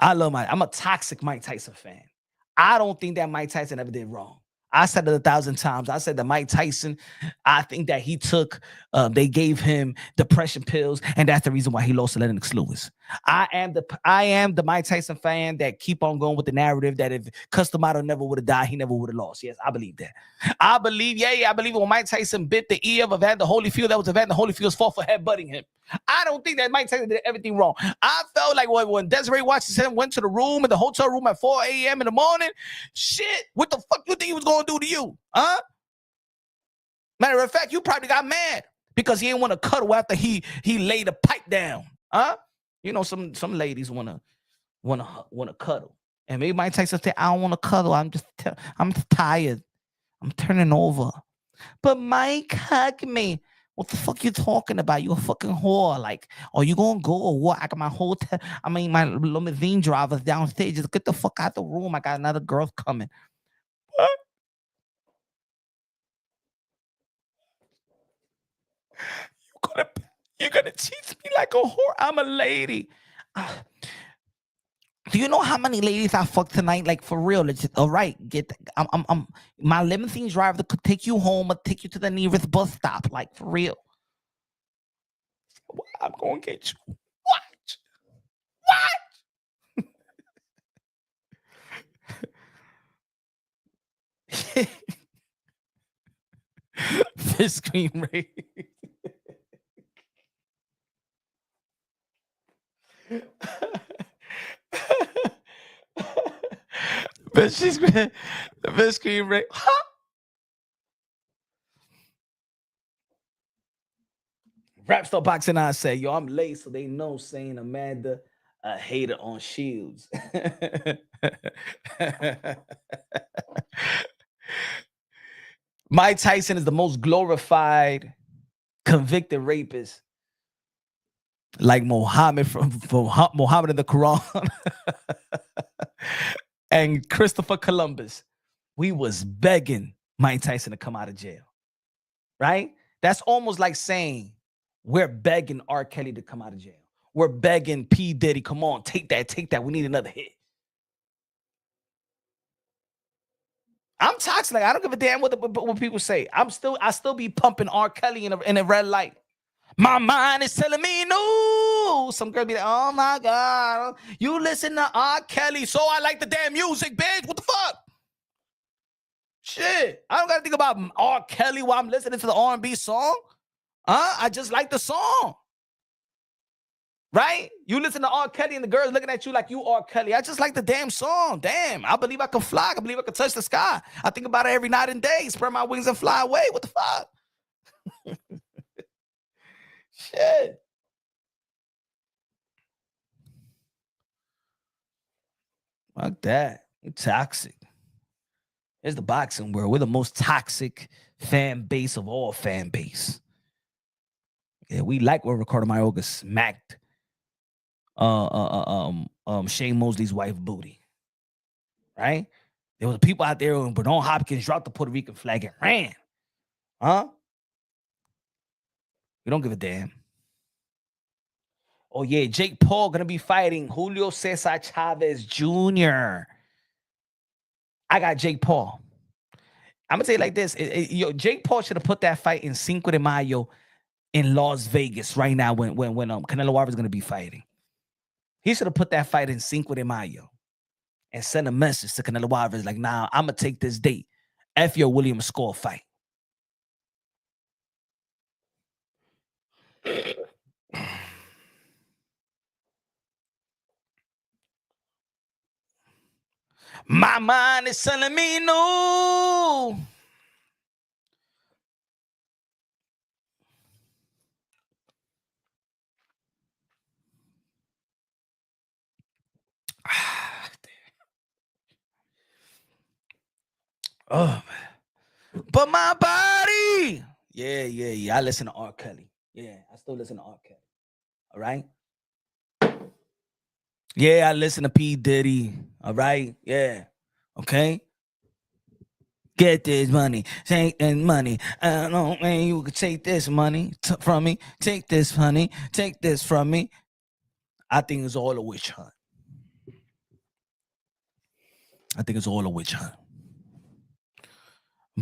I'm a toxic Mike Tyson fan. I don't think that Mike Tyson ever did wrong. I said it 1,000 times. I said that Mike Tyson, I think that they gave him depression pills, and that's the reason why he lost to Lennox Lewis. I am the Mike Tyson fan that keep on going with the narrative that if Customato never would have died, he never would have lost. Yes, I believe that. I believe when Mike Tyson bit the ear of Evander Holyfield, that was Evander Holyfield's fault for headbutting him. I don't think that Mike Tyson did everything wrong. I felt like when Desiree Washington went to the room in the hotel room at 4 a.m. in the morning, shit, what the fuck you think he was going to do to you? Huh? Matter of fact, you probably got mad because he didn't want to cuddle after he laid a pipe down. Huh? You know, some ladies wanna cuddle, and maybe Mike Tyson say, "I don't want to cuddle. I'm tired. I'm turning over." But Mike, hug me. What the fuck you talking about? You a fucking whore. Like, are you gonna go or what? I got my hotel. My limousine drivers downstairs. Just get the fuck out the room. I got another girl coming. What? You're gonna teach me like a whore? I'm a lady. Do you know how many ladies I fucked tonight? Like, for real. It's just, all right. I'm my limousine driver could take you home or take you to the nearest bus stop. Like, for real. I'm gonna get you. What? Fish screen rate. The fish screen rate. Rap Star Boxing, I say, yo, I'm late, so they know saying Amanda a hater on Shields. Mike Tyson is the most glorified convicted rapist, like Muhammad from Muhammad in the Quran and Christopher Columbus. We was begging Mike Tyson to come out of jail, right? That's almost like saying we're begging R. Kelly to come out of jail. We're begging P. Diddy, come on, take that. We need another hit. I'm toxic. Like, I don't give a damn what people say. I still be pumping R. Kelly in a red light. My mind is telling me no. Some girl be like, oh my God, you listen to R. Kelly, so I like the damn music, bitch. What the fuck? Shit, I don't gotta think about R. Kelly while I'm listening to the R&B song. I just like the song. Right? You listen to R. Kelly and the girls looking at you like you R. Kelly. I just like the damn song. Damn, I believe I can fly. I believe I can touch the sky. I think about it every night and day. Spread my wings and fly away. What the fuck? Shit. Fuck that. You're toxic. It's the boxing world. We're the most toxic fan base of all fan base. Yeah, we like when Ricardo Mayorga smacked Shane Mosley's wife booty. Right? There was people out there when Bernard Hopkins dropped the Puerto Rican flag and ran. Huh? We don't give a damn. Oh, yeah, Jake Paul gonna be fighting Julio Cesar Chavez Jr. I got Jake Paul. I'm gonna say it like this. Jake Paul should have put that fight in Cinco de Mayo in Las Vegas right now when Canelo Alvarez is gonna be fighting. He should have put that fight in Cinco de Mayo and send a message to Canelo Alvarez like, nah, I'm gonna take this date. F your William Score fight. My mind is telling me no. Oh, man. But my body. Yeah. I listen to R. Kelly. Yeah, I still listen to R. Kelly. All right. Yeah, I listen to P. Diddy. All right. Yeah. Okay. Get this money. Take that money. I don't man, you could take this money from me. Take this honey. Take this from me. I think it's all a witch hunt.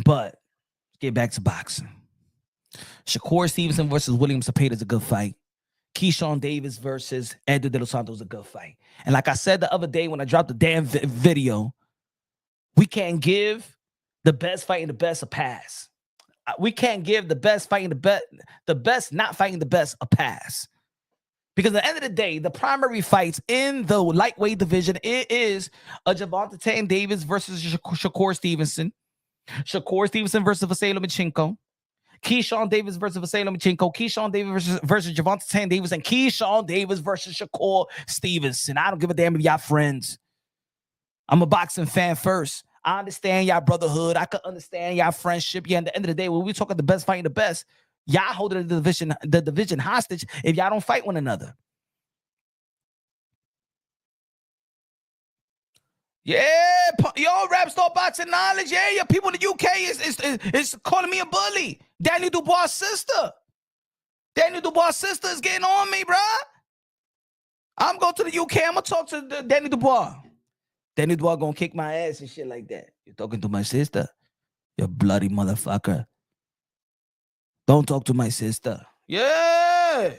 But get back to boxing. Shakur Stevenson versus William Zepeda is a good fight. Keyshawn Davis versus Edgar De Los Santos is a good fight. And like I said the other day when I dropped the damn video, we can't give the best fighting the best a pass. We can't give the best fighting the best not fighting the best a pass. Because at the end of the day, the primary fights in the lightweight division, it is a Gervonta Davis versus Shakur Stevenson. Shakur Stevenson versus Vasily Lomachenko. Keyshawn Davis versus Vasily Lomachenko. Keyshawn Davis versus Gervonta Davis. And Keyshawn Davis versus Shakur Stevenson. I don't give a damn if y'all friends. I'm a boxing fan first. I understand y'all brotherhood. I can understand y'all friendship. Yeah, at the end of the day, when we talk about the best fighting the best, y'all holding the division hostage if y'all don't fight one another. Yeah, yo, Rap Star Boxing Knowledge. Yeah, your people in the UK is calling me a bully. Daniel Dubois' sister. Daniel Dubois' sister is getting on me, bro. I'm going to the UK. I'm going to talk to Daniel Dubois. Daniel Dubois going to kick my ass and shit like that. You're talking to my sister? You bloody motherfucker. Don't talk to my sister. Yeah.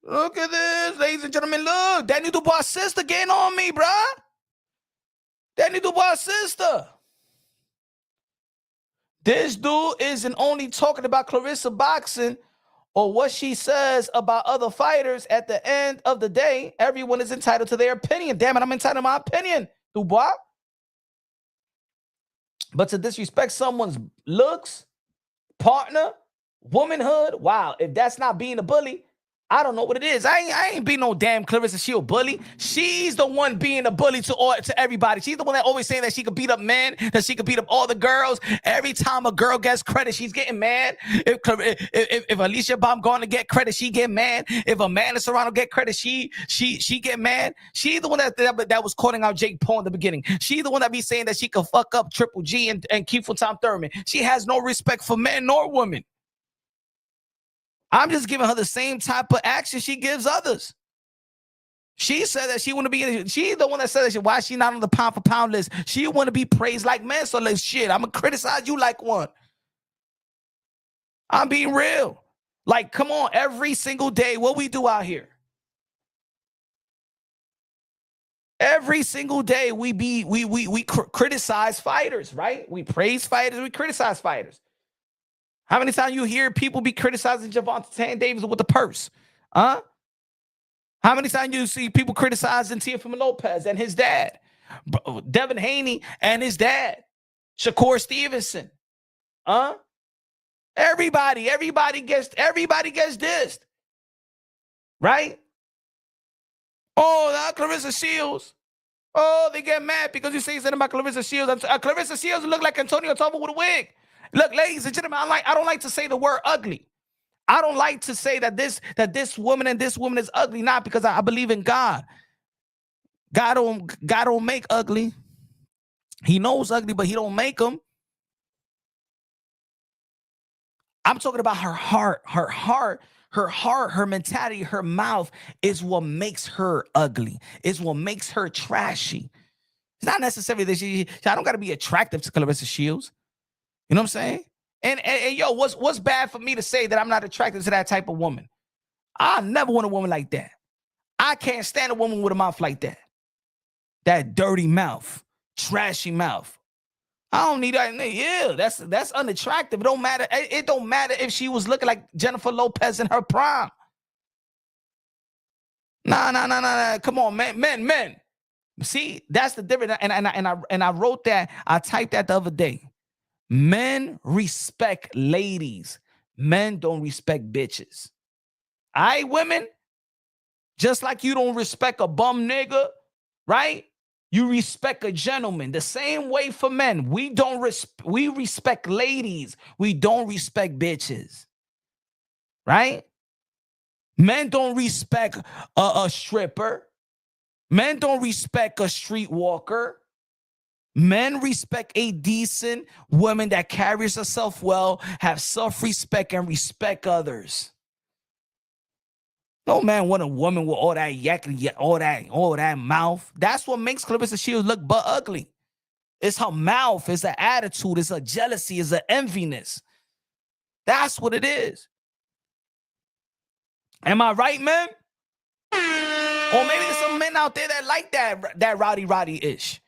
Look at this, ladies and gentlemen. Look, Daniel Dubois' sister getting on me, bruh. Daniel Dubois' sister. This dude isn't only talking about Clarissa boxing or what she says about other fighters. At the end of the day, everyone is entitled to their opinion. Damn it, I'm entitled to my opinion, Dubois. But to disrespect someone's looks, partner, womanhood, wow, if that's not being a bully, I don't know what it is. I ain't being no damn Clarissa Shield bully. She's the one being a bully to everybody. She's the one that always saying that she could beat up men, that she could beat up all the girls. Every time a girl gets credit, she's getting mad. If Alicia Baumgartner get credit, she get mad. If Amanda Serrano get credit, she get mad. She's the one that was calling out Jake Paul in the beginning. She's the one that be saying that she could fuck up Triple G and Keith from Tom Thurman. She has no respect for men nor women. I'm just giving her the same type of action she gives others. She said that she want to be, she's the one that said that why she not on the pound for pound list. She want to be praised like men, so like shit, I'm going to criticize you like one. I'm being real. Like, come on, every single day, what we do out here. Every single day we criticize fighters, right? We praise fighters, we criticize fighters. How many times you hear people be criticizing Gervonta Davis with the purse? Huh? How many times you see people criticizing Teofimo Lopez and his dad? Devin Haney and his dad? Shakur Stevenson? Huh? Everybody gets dissed. Right? Oh, that Clarissa Shields. Oh, they get mad because you say something about Clarissa Shields. Clarissa Shields look like Antonio Toma with a wig. Look, ladies and gentlemen, I don't like to say the word ugly. I don't like to say that this woman and this woman is ugly, not because I believe in God. God don't make ugly. He knows ugly, but he don't make them. I'm talking about her heart, her mentality, her mouth is what makes her ugly. It's what makes her trashy. It's not necessarily that I don't got to be attractive to Clarissa Shields. You know what I'm saying? And yo, what's bad for me to say that I'm not attracted to that type of woman? I never want a woman like that. I can't stand a woman with a mouth like that. That dirty mouth, trashy mouth. I don't need that. Yeah, that's unattractive. It don't matter. It don't matter if she was looking like Jennifer Lopez in her prime. Nah. Come on, men. See, that's the difference. And I wrote that. I typed that the other day. Men respect ladies. Men don't respect bitches. All right, women? Just like you don't respect a bum nigga, right? You respect a gentleman. The same way for men. We respect ladies. We don't respect bitches. Right? Men don't respect a stripper. Men don't respect a streetwalker. Men respect a decent woman that carries herself well, have self-respect, and respect others. No man want a woman with all that yakking, all that mouth. That's what makes Clarissa Shields look but ugly. It's her mouth, it's her attitude, it's her jealousy, it's her enviness. That's what it is. Am I right, man? Or maybe there's some men out there that like that rowdy-ish.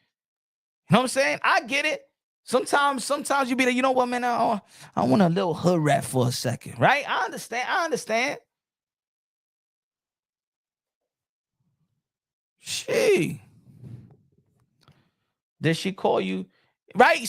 You know what I'm saying? I get it. Sometimes you be like, you know what, man? I want a little hood rat for a second, right? I understand. She did she call you? Right?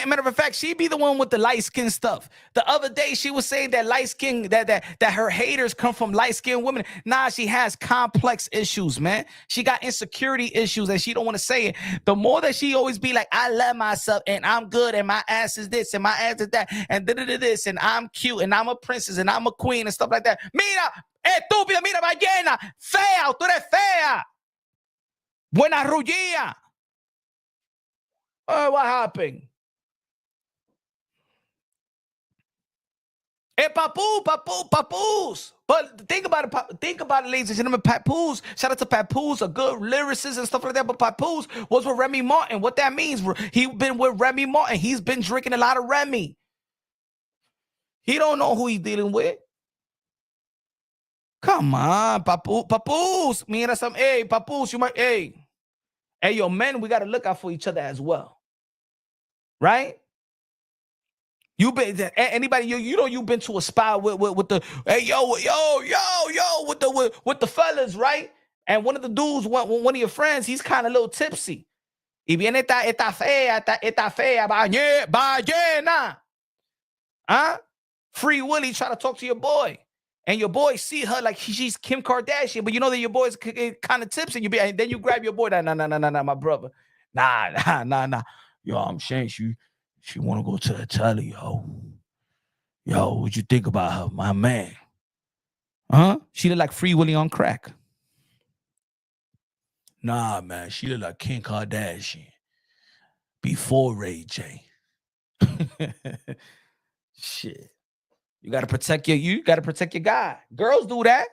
Matter of fact, she be the one with the light skin stuff. The other day, she was saying that light skin, that her haters come from light skinned women. Nah, she has complex issues, man. She got insecurity issues and she don't want to say it. The more that she always be like, I love myself and I'm good and my ass is this and my ass is that and this and I'm cute and I'm a princess and I'm a queen and stuff like that. Mira, estúpida, mira, ballena, fea, tú eres fea. Buena rullía. What happened? Hey, papoose. But think about it, ladies and gentlemen. Papoose, shout out to Papoose, a good lyricist and stuff like that. But Papoose was with Remy Martin. What that means, he been with Remy Martin. He's been drinking a lot of Remy. He don't know who he's dealing with. Come on, Papoose. Mira some, hey, Papoose, you might, hey, yo, men, we got to look out for each other as well. Right? You been anybody? You know you've been to a spot with the hey yo with the fellas, right? And one of the dudes, one of your friends, he's kind of a little tipsy. Y viene esta fea, ballena. Huh? Free Willy try to talk to your boy. And your boy see her like she's Kim Kardashian, but you know that your boy's kind of tipsy. And then you grab your boy. Nah, my brother. Nah. Yo, I'm saying she want to go to the telly, yo. Yo, what you think about her, my man? Huh? She look like Free Willy on crack. Nah, man, she look like Kim Kardashian before Ray J. Shit. You gotta protect your guy. Girls do that.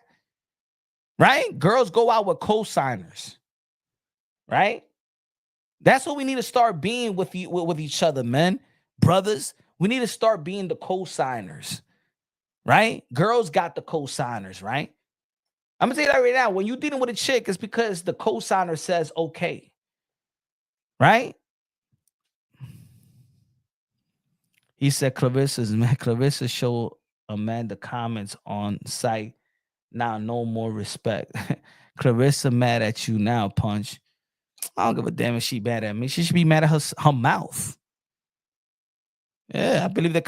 Right? Girls go out with co-signers. Right? That's what we need to start being with each other, men. Brothers, we need to start being the co-signers. Right? Girls got the co-signers, right? I'm gonna tell you that right now. When you're dealing with a chick, it's because the co-signer says okay. Right? He said Clarissa show a man the comments on site. Now no more respect. Clarissa mad at you now, Punch. I don't give a damn if she mad at me. She should be mad at her mouth. Yeah, I believe that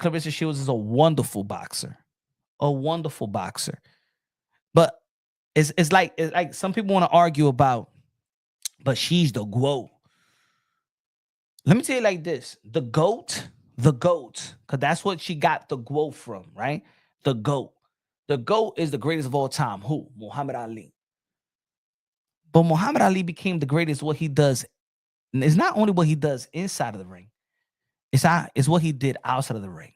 Clarissa Shields is a wonderful boxer. A wonderful boxer. But it's like some people want to argue about, but she's the GOAT. Let me tell you like this. The GOAT, because that's what she got the GOAT from, right? The GOAT. The GOAT is the greatest of all time. Who? Muhammad Ali. But Muhammad Ali became the greatest what he does. It's not only what he does inside of the ring. It's what he did outside of the ring.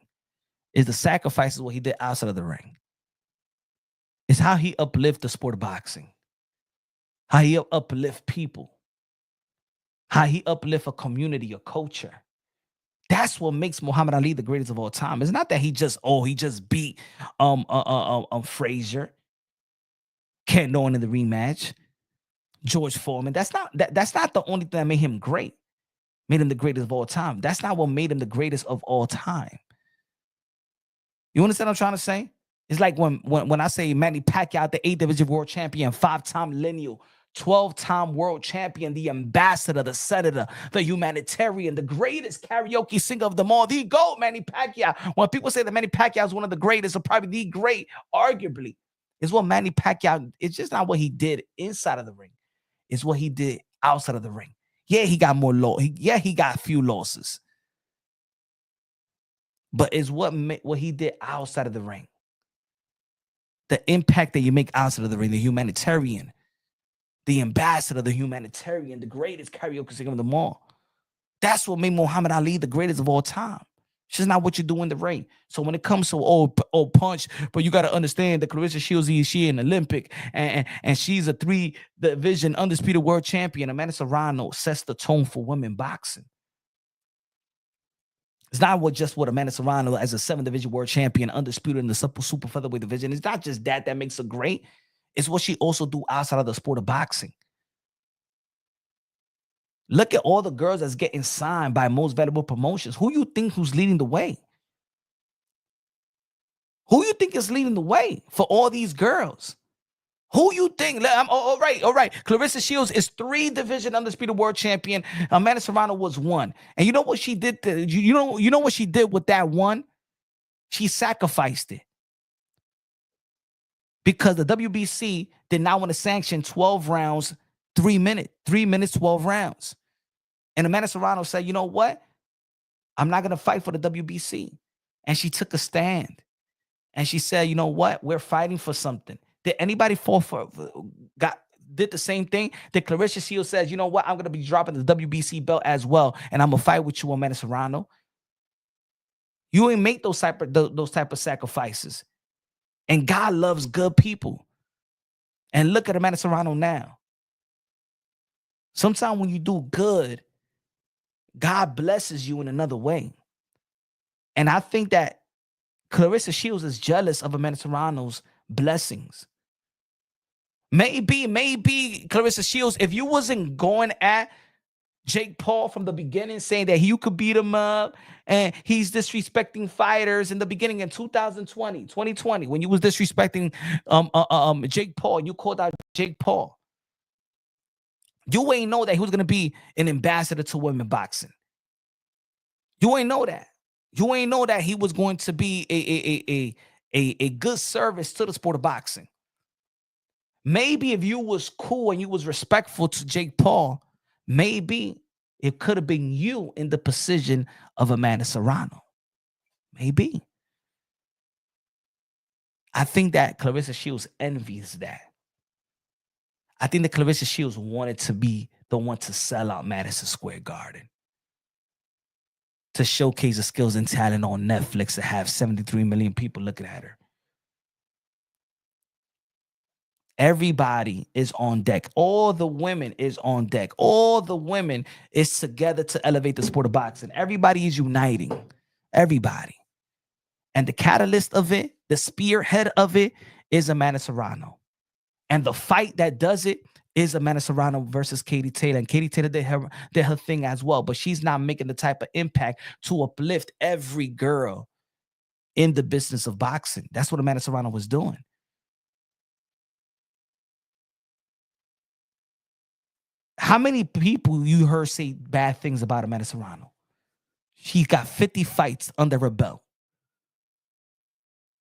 It's the sacrifices what he did outside of the ring. It's how he uplift the sport of boxing. How he uplift people. How he uplift a community, a culture. That's what makes Muhammad Ali the greatest of all time. It's not that he just beat Frazier. Can't know in the rematch. George Foreman. That's not the only thing that made him great. Made him the greatest of all time. That's not what made him the greatest of all time. You understand what I'm trying to say? It's like when I say Manny Pacquiao, the 8th division world champion, 5-time lineal, 12-time world champion, the ambassador, the senator, the humanitarian, the greatest karaoke singer of them all, the GOAT, Manny Pacquiao. When people say that Manny Pacquiao is one of the greatest, or probably the great, arguably, is what Manny Pacquiao, it's just not what he did inside of the ring. It's what he did outside of the ring. Yeah, he got more he got a few losses. But it's what he did outside of the ring. The impact that you make outside of the ring, the humanitarian, the ambassador, the humanitarian, the greatest karaoke singer of them all. That's what made Muhammad Ali the greatest of all time. It's just not what you do in the ring. So when it comes to Punch, but you got to understand that Clarissa Shields, she an Olympic and she's a 3-division undisputed world champion. Amanda Serrano sets the tone for women boxing. It's not just what Amanda Serrano as a 7-division world champion, undisputed in the super featherweight division. It's not just that makes her great. It's what she also do outside of the sport of boxing. Look at all the girls that's getting signed by most valuable promotions. Who you think who's leading the way? Who you think is leading the way for all these girls? Who you think? All right. Clarissa Shields is 3-division undisputed world champion. Amanda Serrano was 1. And you know what she did? You know what she did with that 1? She sacrificed it. Because the WBC did not want to sanction 12 rounds, 3 minutes, 12 rounds. And Amanda Serrano said, you know what? I'm not going to fight for the WBC. And she took a stand. And she said, you know what? We're fighting for something. Did anybody did the same thing? Did Clarissa Shields says, you know what? I'm going to be dropping the WBC belt as well. And I'm going to fight with you, Amanda Serrano. You ain't make those type of sacrifices. And God loves good people. And look at Amanda Serrano now. Sometimes when you do good, God blesses you in another way. And I think that Clarissa Shields is jealous of Amanda Serrano's blessings. Maybe Clarissa Shields, if you wasn't going at Jake Paul from the beginning, saying that you could beat him up and he's disrespecting fighters in the beginning in 2020, when you was disrespecting Jake Paul, you called out Jake Paul. You ain't know that he was going to be an ambassador to women boxing. You ain't know that. You ain't know that he was going to be a good service to the sport of boxing. Maybe if you was cool and you was respectful to Jake Paul, maybe it could have been you in the position of Amanda Serrano. Maybe. I think that Clarissa Shields envies that. I think that Clarissa Shields wanted to be the one to sell out Madison Square Garden, to showcase the skills and talent on Netflix, to have 73 million people looking at her. Everybody is on deck. All the women is on deck. All the women is together to elevate the sport of boxing. Everybody is uniting. Everybody. And the catalyst of it, the spearhead of it, is Amanda Serrano. And the fight that does it is Amanda Serrano versus Katie Taylor. And Katie Taylor did her thing as well. But she's not making the type of impact to uplift every girl in the business of boxing. That's what Amanda Serrano was doing. How many people you heard say bad things about Amanda Serrano? She's got 50 fights under her belt.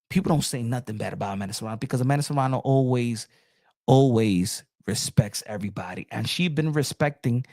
People don't say nothing bad about Amanda Serrano because Amanda Serrano always respects everybody. And she's been respecting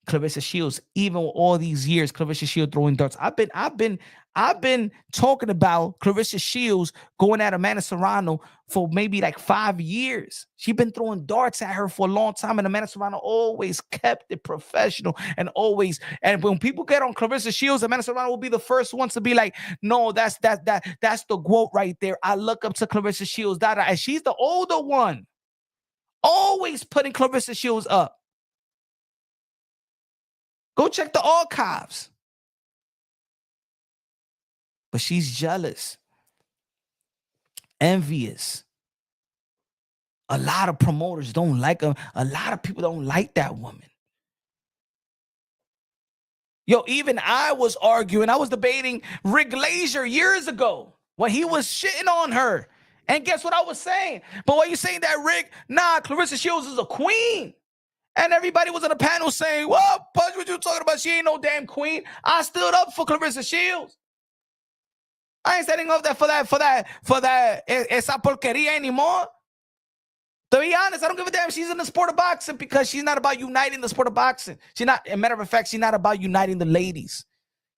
Clarissa Shields even all these years. Clarissa Shields throwing darts. I've been talking about Clarissa Shields going at Amanda Serrano for maybe like 5 years. She's been throwing darts at her for a long time, and Amanda Serrano always kept it professional and always. And when people get on Clarissa Shields, Amanda Serrano will be the first one to be like, "No, that's the GOAT right there. I look up to Clarissa Shields." And she's the older one, always putting Clarissa Shields up. Go check the archives. But she's jealous, envious. A lot of promoters don't like her. A lot of people don't like that woman. Yo, even I was arguing. I was debating Rick Glazier years ago when he was shitting on her. And guess what I was saying? But why you saying that, Rick? Nah, Clarissa Shields is a queen. And everybody was on the panel saying, well, Punch, what you talking about? She ain't no damn queen. I stood up for Clarissa Shields. I ain't standing up there for that esa porquería anymore. To be honest, I don't give a damn. She's in the sport of boxing because she's not about uniting the sport of boxing. She's not, as a matter of fact, she's not about uniting the ladies.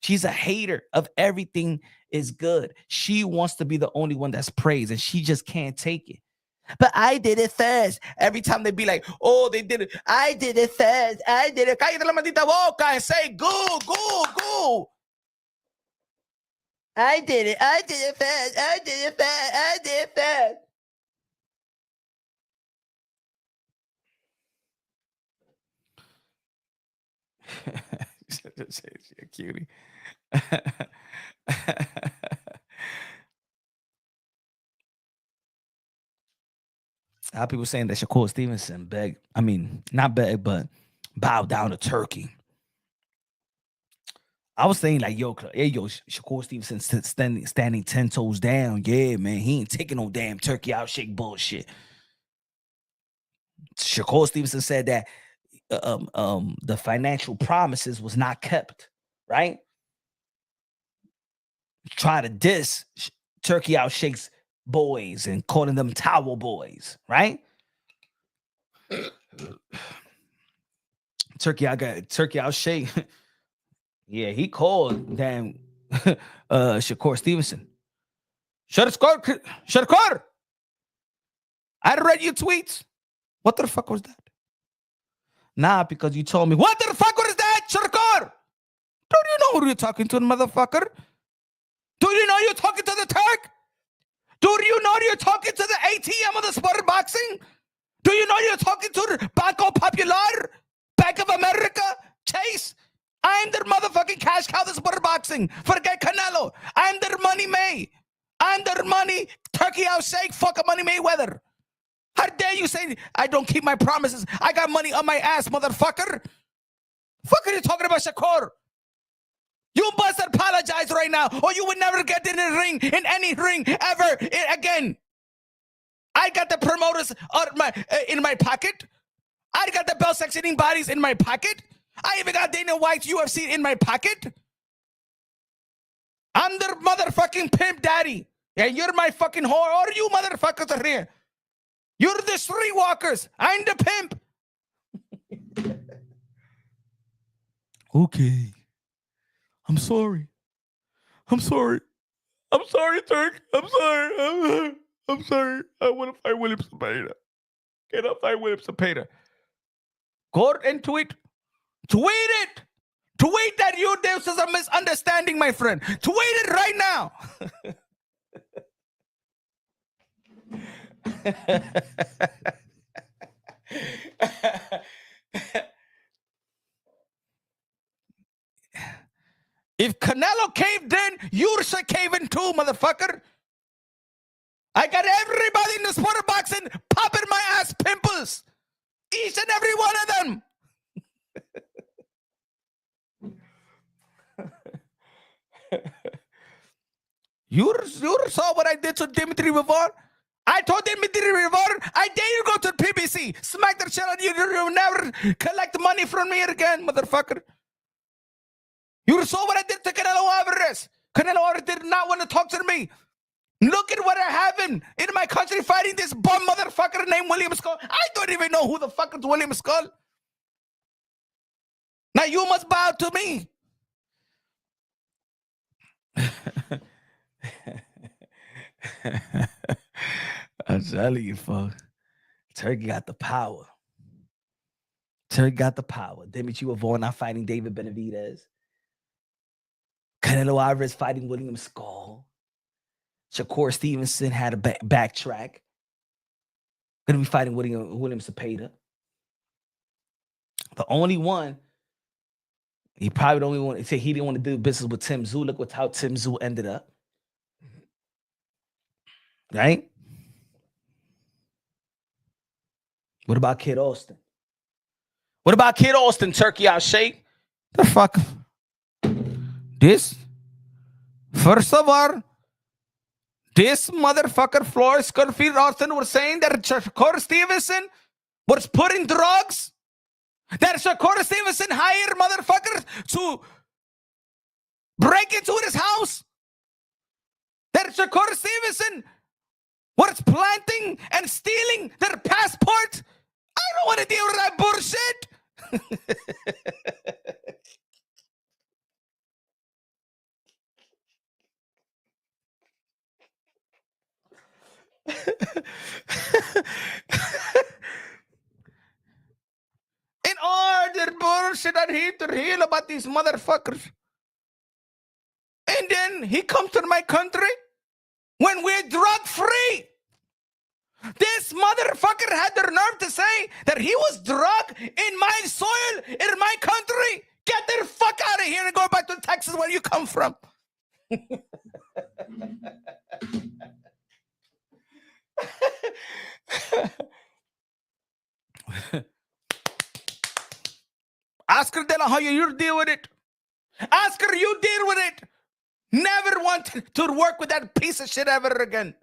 She's a hater of everything is good. She wants to be the only one that's praised, and she just can't take it. But I did it first. Every time they be like, oh, they did it. I did it first. I did it. Cállate la maldita boca and say, go. I did it. I did it fast. I did it fast. I did it fast. You're a cutie. How people saying that Shakur Stevenson not beg, but bow down to Turkey. I was saying like, yo, Shakur Stevenson standing 10 toes down. Yeah, man, he ain't taking no damn Turkey out shake bullshit. Shakur Stevenson said that the financial promises was not kept, right? Try to diss Turkey out shakes boys and calling them towel boys, right? Turkey out shake. Yeah, he called damn Shakur Stevenson. Shakur! I read your tweets. What the fuck was that? Nah, because you told me. What the fuck was that, Shakur? Do you know who you're talking to, motherfucker? Do you know you're talking to the Turk? Do you know you're talking to the ATM of the sport boxing? Do you know you're talking to the Banco Popular, Bank of America, Chase? I'm their motherfucking cash cow, the sport boxing. Forget Canelo. I'm their money May. I'm their money Turkey out shake. Fuck a money Mayweather. How dare you say I don't keep my promises? I got money on my ass, motherfucker. Fuck are you talking about, Shakur? You must apologize right now, or you would never get in a ring, in any ring ever again. I got the promoters in my pocket. I got the belt sectioning bodies in my pocket. I even got Dana White's UFC in my pocket. I'm the motherfucking pimp daddy. And you're my fucking whore. All you motherfuckers are here. You're the streetwalkers. I'm the pimp. Okay. I'm sorry. I'm sorry, Turk. I'm sorry. I'm sorry. I want to fight William Zepeda. Get up, fight William Zepeda. Go and tweet. Tweet it. Tweet that this is a misunderstanding, my friend. Tweet it right now. If Canelo caved in, you should cave in too, motherfucker. I got everybody in the sport of boxing popping my ass pimples. Each and every one of them. You saw what I did to Dimitri Vivor? I told Dimitri Vivor, I dare you go to the PBC. Smack the shit out of you. You'll never collect money from me again, motherfucker. You saw what I did to Canelo Alvarez. Canelo Alvarez did not want to talk to me. Look at what I have in my country fighting this bum motherfucker named William Skull. I don't even know who the fuck is William Skull. Now you must bow to me. I'm telling you, folks. Turkey got the power. Turkey got the power. Dimitri Vivor not fighting David Benavidez. Canelo Alvarez fighting William Skull. Shakur Stevenson had a backtrack. Going to be fighting William Zepeda. The only one, he probably the only one, he said he didn't want to do business with Tim Tszyu. Look what how Tim Tszyu ended up. Right? What about Kid Austin? What about Kid Austin, Turkey out shake? The fuck? This, first of all, this motherfucker Floyd Scurfield Austin was saying that Shakur Stevenson was putting drugs. That Shakur Stevenson hired motherfuckers to break into his house. That Shakur Stevenson was planting and stealing their passport. I don't want to deal with that bullshit. In all the bullshit that he to hear about these motherfuckers. And then he comes to my country when we're drug free. This motherfucker had the nerve to say that he was drug in my soil, in my country. Get the fuck out of Texas, where you come from. Oscar De La Hoya, you deal with it. Oscar, you deal with it. Never want to work with that piece of shit ever again.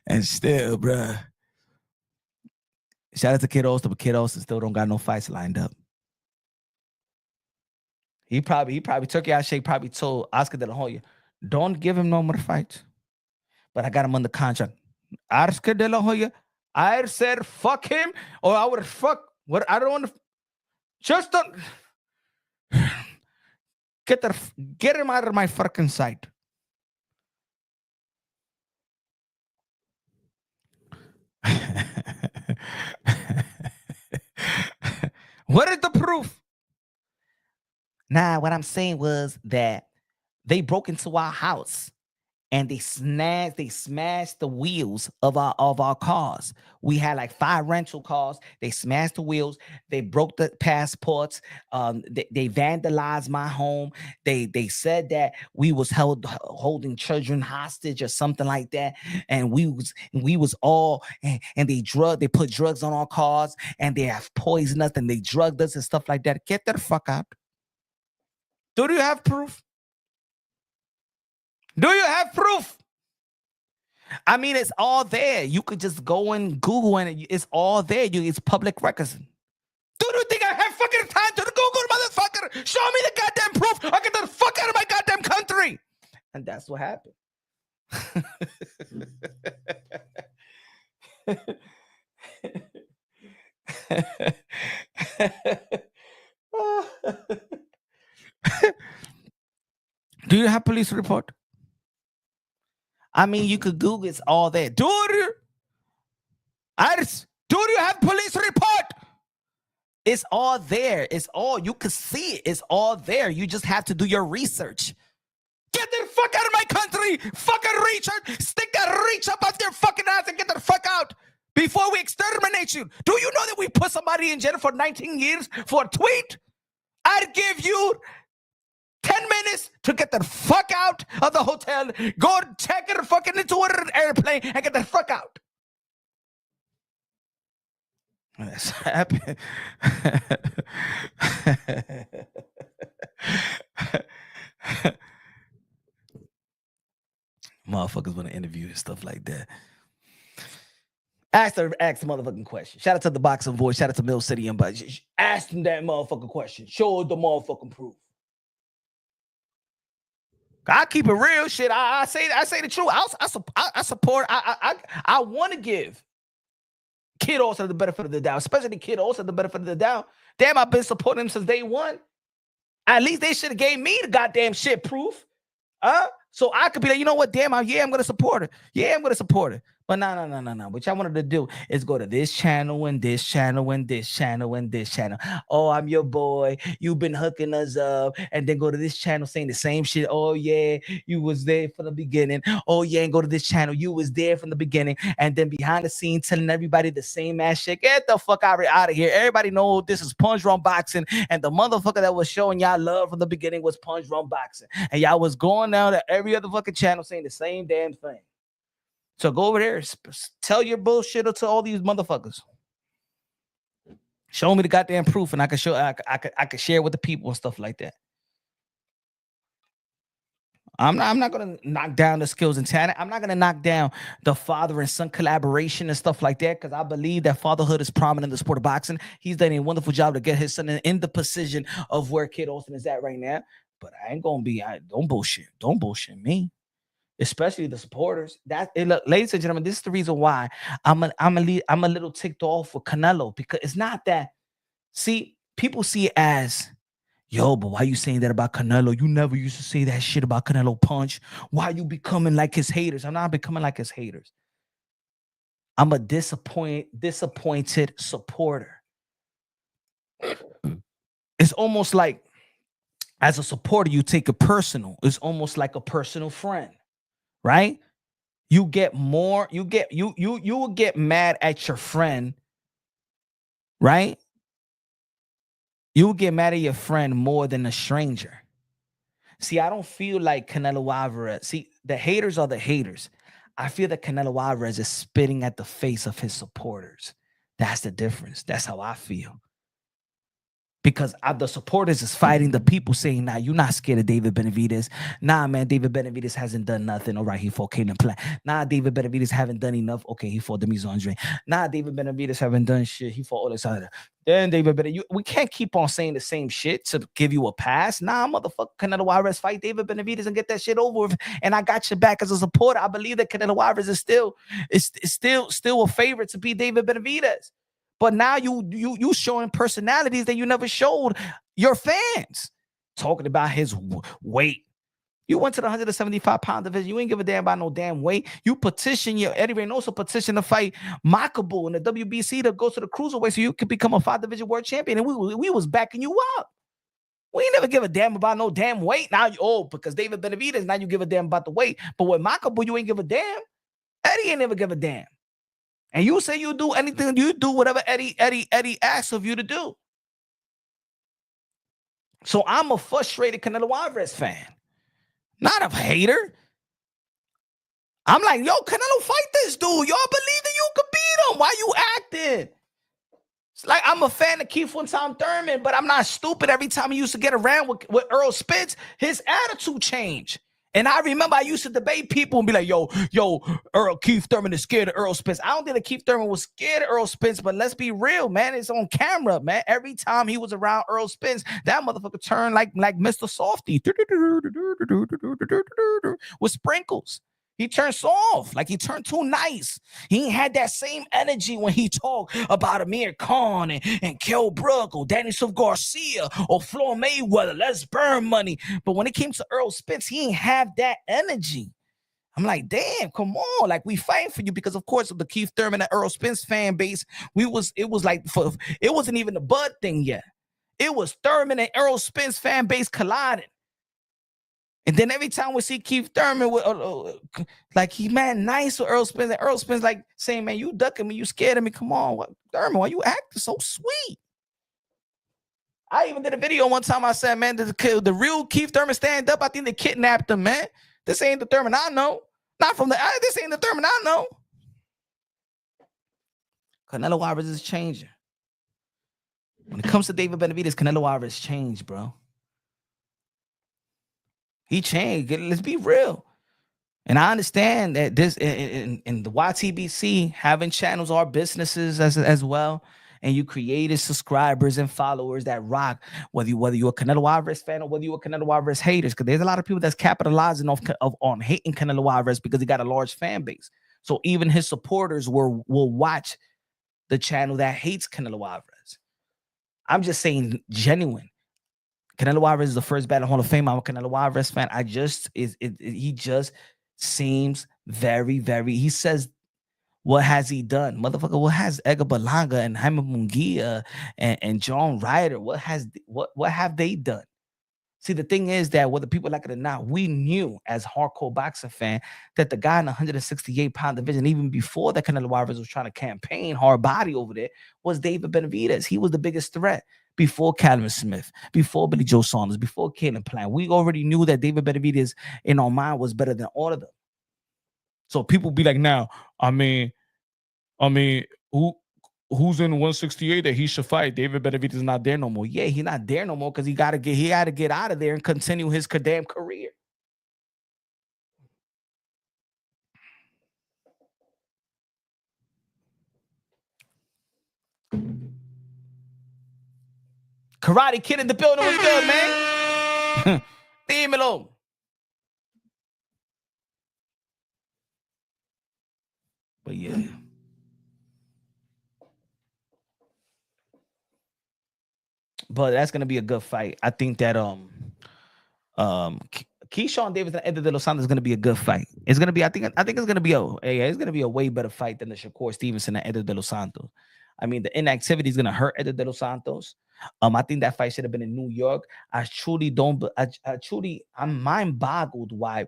And still, bruh. Shout out to Kid Austin, but Kid Austin still don't got no fights lined up. He probably Turkey Eye Shake probably told Oscar De La Hoya, don't give him no more fights. But I got him under contract. Oscar De La Hoya, I said fuck him, or I would fuck what I don't want to. Just don't get him out of my fucking sight. What is the proof? Nah, what I'm saying was that they broke into our house and they smashed the wheels of our cars. We had like 5 rental cars. They smashed the wheels. They broke the passports. They vandalized my home. They said that we was holding children hostage or something like that. And we was all and they put drugs on our cars and they have poisoned us and they drugged us and stuff like that. Get the fuck out. Do you have proof? Do you have proof? I mean, it's all there. You could just go and Google and it's all there. It's public records. Do you think I have fucking time to Google, motherfucker? Show me the goddamn proof. I'll get the fuck out of my goddamn country. And that's what happened. Do you have police report? I mean, you could Google. It's all there. Do you have police report? It's all there. It's all, you can see it. It's all there. You just have to do your research. Get the fuck out of my country. Fucking Richard. Stick that reach up off your fucking ass and get the fuck out before we exterminate you. Do you know that we put somebody in jail for 19 years for a tweet? I'd give you 10 minutes to get the fuck out of the hotel, go check it fucking into an airplane and get the fuck out. That's happened. Motherfuckers want to interview and stuff like that. Ask the motherfucking question. Shout out to the Boxing Voice. Shout out to Mill City and ask them that motherfucking question. Show the motherfucking proof. I keep it real, shit. I say the truth. I support. I want to give Kid also the benefit of the doubt, especially Kid also the benefit of the doubt. Damn, I've been supporting him since day one. At least they should have gave me the goddamn shit proof, so I could be like, you know what? Damn, I'm gonna support it. Yeah, I'm gonna support it. But no. What y'all wanted to do is go to this channel and this channel and this channel and this channel. Oh, I'm your boy. You've been hooking us up. And then go to this channel saying the same shit. Oh, yeah, you was there from the beginning. Oh, yeah, and go to this channel. You was there from the beginning. And then behind the scenes telling everybody the same ass shit. Get the fuck out of here. Everybody know this is Punch Drunk Boxing. And the motherfucker that was showing y'all love from the beginning was Punch Drunk Boxing. And y'all was going down to every other fucking channel saying the same damn thing. So go over there, tell your bullshit to all these motherfuckers. Show me the goddamn proof, and I could share it with the people and stuff like that. I'm not gonna knock down the skills and talent. I'm not gonna knock down the father and son collaboration and stuff like that, because I believe that fatherhood is prominent in the sport of boxing. He's done a wonderful job to get his son in the position of where Kid Austin is at right now. But I ain't gonna be. Don't bullshit me. Especially the supporters. Look, ladies and gentlemen, this is the reason why I'm a little ticked off with Canelo, because it's not that. See, people see it as, yo, but why you saying that about Canelo? You never used to say that shit about Canelo Punch. Why you becoming like his haters? I'm not becoming like his haters. I'm a disappointed supporter. It's almost like, as a supporter, you take it personal. It's almost like a personal friend. Right? You get more, you will get mad at your friend, right? You get mad at your friend more than a stranger. See, I don't feel like Canelo Alvarez. See, the haters are the haters. I feel that Canelo Alvarez is spitting at the face of his supporters. That's the difference. That's how I feel. Because the supporters is fighting the people saying, nah, you're not scared of David Benavidez. Nah, man, David Benavidez hasn't done nothing. All right, he fought Caleb Plant. Nah, David Benavidez haven't done enough. Okay, he fought Demis Andre. Nah, David Benavidez haven't done shit. He fought Alexander. Then David Benavidez. We can't keep on saying the same shit to give you a pass. Nah, motherfucker, Canelo Alvarez fight David Benavidez and get that shit over with. And I got your back as a supporter. I believe that Canelo Alvarez is still a favorite to beat David Benavidez. But now you showing personalities that you never showed your fans. Talking about his weight. You went to the 175-pound division. You ain't give a damn about no damn weight. You petitioned Eddie Reynoso petitioned to fight Makabu in the WBC to go to the cruiserweight so you could become a 5-division world champion. And we was backing you up. We ain't never give a damn about no damn weight. Now because David Benavidez, now you give a damn about the weight. But with Makabu, you ain't give a damn. Eddie ain't never give a damn. And you say you do anything, you do whatever Eddie asks of you to do. So I'm a frustrated Canelo Alvarez fan, not a hater. I'm like, yo, Canelo, fight this dude. Y'all believe that you could beat him. Why you acting? It's like I'm a fan of Keith Tom Thurman, but I'm not stupid. Every time he used to get around with Earl Spence, his attitude changed. And I remember I used to debate people and be like, yo, Keith Thurman is scared of Earl Spence. I don't think that Keith Thurman was scared of Earl Spence, but let's be real, man. It's on camera, man. Every time he was around Earl Spence, that motherfucker turned like Mr. Softy with sprinkles. He turned soft, like he turned too nice. He ain't had that same energy when he talked about Amir Khan and Kell Brook or Daniel Garcia or Floyd Mayweather. Let's burn money. But when it came to Earl Spence, he ain't have that energy. I'm like, damn, come on. Like, we fighting for you because, of course, of the Keith Thurman and Earl Spence fan base, it wasn't even the Bud thing yet. It was Thurman and Earl Spence fan base colliding. And then every time we see Keith Thurman, like he man nice with Earl Spence, and Earl Spence like saying, man, you ducking me, you scared of me. Come on, Thurman, why you acting so sweet? I even did a video one time. I said, man, the real Keith Thurman stand up. I think they kidnapped him, man. This ain't the Thurman I know. This ain't the Thurman I know. Canelo Alvarez is changing. When it comes to David Benavidez, Canelo Alvarez changed, bro. He changed. Let's be real. And I understand that this in the YTBC, having channels are businesses as well. And you created subscribers and followers that rock, whether you're a Canelo Alvarez fan or whether you're a Canelo Alvarez haters, because there's a lot of people that's capitalizing on hating Canelo Alvarez because he got a large fan base. So even his supporters will watch the channel that hates Canelo Alvarez. I'm just saying genuine. Canelo Alvarez is the first battle Hall of Fame. I'm a Canelo Alvarez fan. He just seems very, very. He says, what has he done, motherfucker? What has Edgar Berlanga and Jaime Munguia and John Ryder? What have they done? See, the thing is that whether people like it or not, we knew as hardcore boxing fan that the guy in the 168-pound division, even before that Canelo Alvarez was trying to campaign hard body over there, was David Benavidez. He was the biggest threat. Before Callum Smith, before Billy Joe Saunders, before Caleb Plant, we already knew that David Benavidez in our mind was better than all of them. So people be like, now, I mean, who's in 168 that he should fight? David Benavidez is not there no more. Yeah, he's not there no more because he had to get out of there and continue his damn career. Karate Kid in the building was good, man. Dímelo. But yeah. But that's gonna be a good fight. I think that Keyshawn Davis and Eddie De Los Santos is gonna be a good fight. It's gonna be, I think it's gonna be a way better fight than the Shakur Stevenson and Eddie De Los Santos. I mean, the inactivity is gonna hurt Eddie De Los Santos. I think that fight should have been in New York. I'm mind boggled why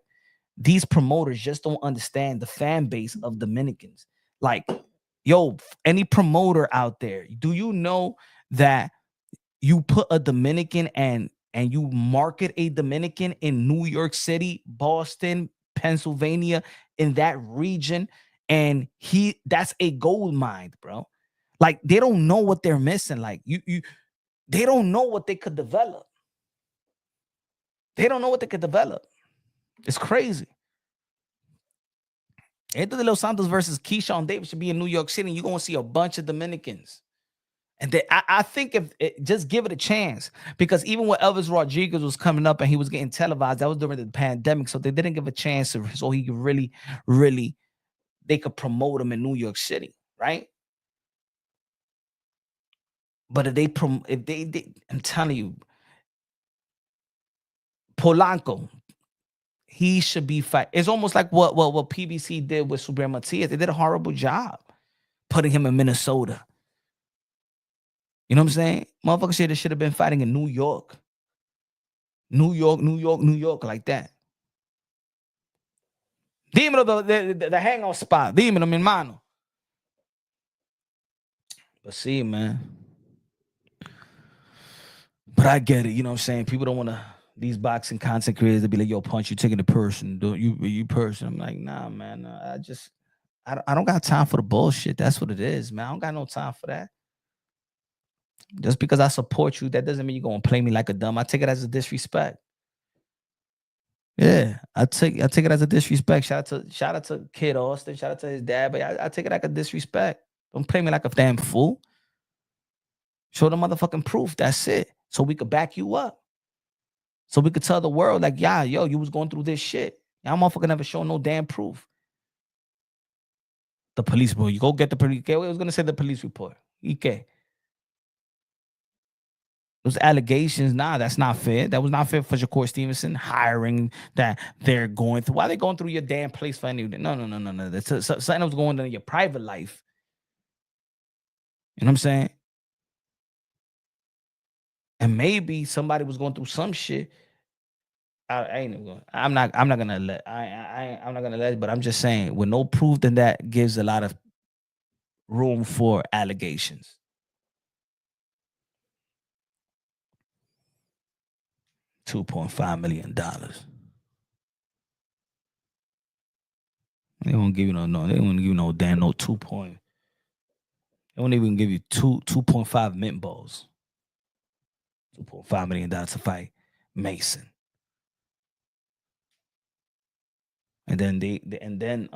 these promoters just don't understand the fan base of Dominicans. Like, yo, any promoter out there, do you know that you put a Dominican and you market a Dominican in New York City, Boston, Pennsylvania, in that region, and that's a gold mine, bro. Like, they don't know what they're missing. Like, they don't know what they could develop. They don't know what they could develop. It's crazy. Anthony De Los Santos versus Keyshawn Davis should be in New York City, and you're gonna see a bunch of Dominicans. And I think if just give it a chance, because even when Elvis Rodriguez was coming up and he was getting televised, that was during the pandemic, so they didn't give a chance so he could really they could promote him in New York City, right? But if they I'm telling you, Polanco, he should be fight. It's almost like what PBC did with Subriel Matias. They did a horrible job putting him in Minnesota. You know what I'm saying? Motherfuckers should have been fighting in New York. New York, like that. Dímelo the hangout spot. Dímelo, mi hermano. But see, man. But I get it. You know what I'm saying? People don't want to, these boxing content creators, to be like, yo, Punch, you taking the person. You person. I'm like, nah, man. I don't got time for the bullshit. That's what it is, man. I don't got no time for that. Just because I support you, that doesn't mean you're going to play me like a dumb. I take it as a disrespect. Yeah, I take it as a disrespect. Shout out to Kid Austin. Shout out to his dad. But I take it like a disrespect. Don't play me like a damn fool. Show the motherfucking proof. That's it. So we could back you up. So we could tell the world, like, yeah, yo, you was going through this shit. Y'all motherfucker never show no damn proof. The police, bro. You go get the police. I was gonna say the police report. Okay. Those allegations, nah, that's not fair. That was not fair for Shakur Stevenson hiring that they're going through. Why are they going through your damn place for anything? No. That's something that was going on in your private life. You know what I'm saying? And maybe somebody was going through some shit. I ain't even going. I'm not gonna let. I'm not gonna let. But I'm just saying, with no proof, then that gives a lot of room for allegations. $2.5 million. They won't give you no. They won't give you no damn no 2 point. They won't even give you 2.5 mint balls. $2.5 million to fight Mason. And then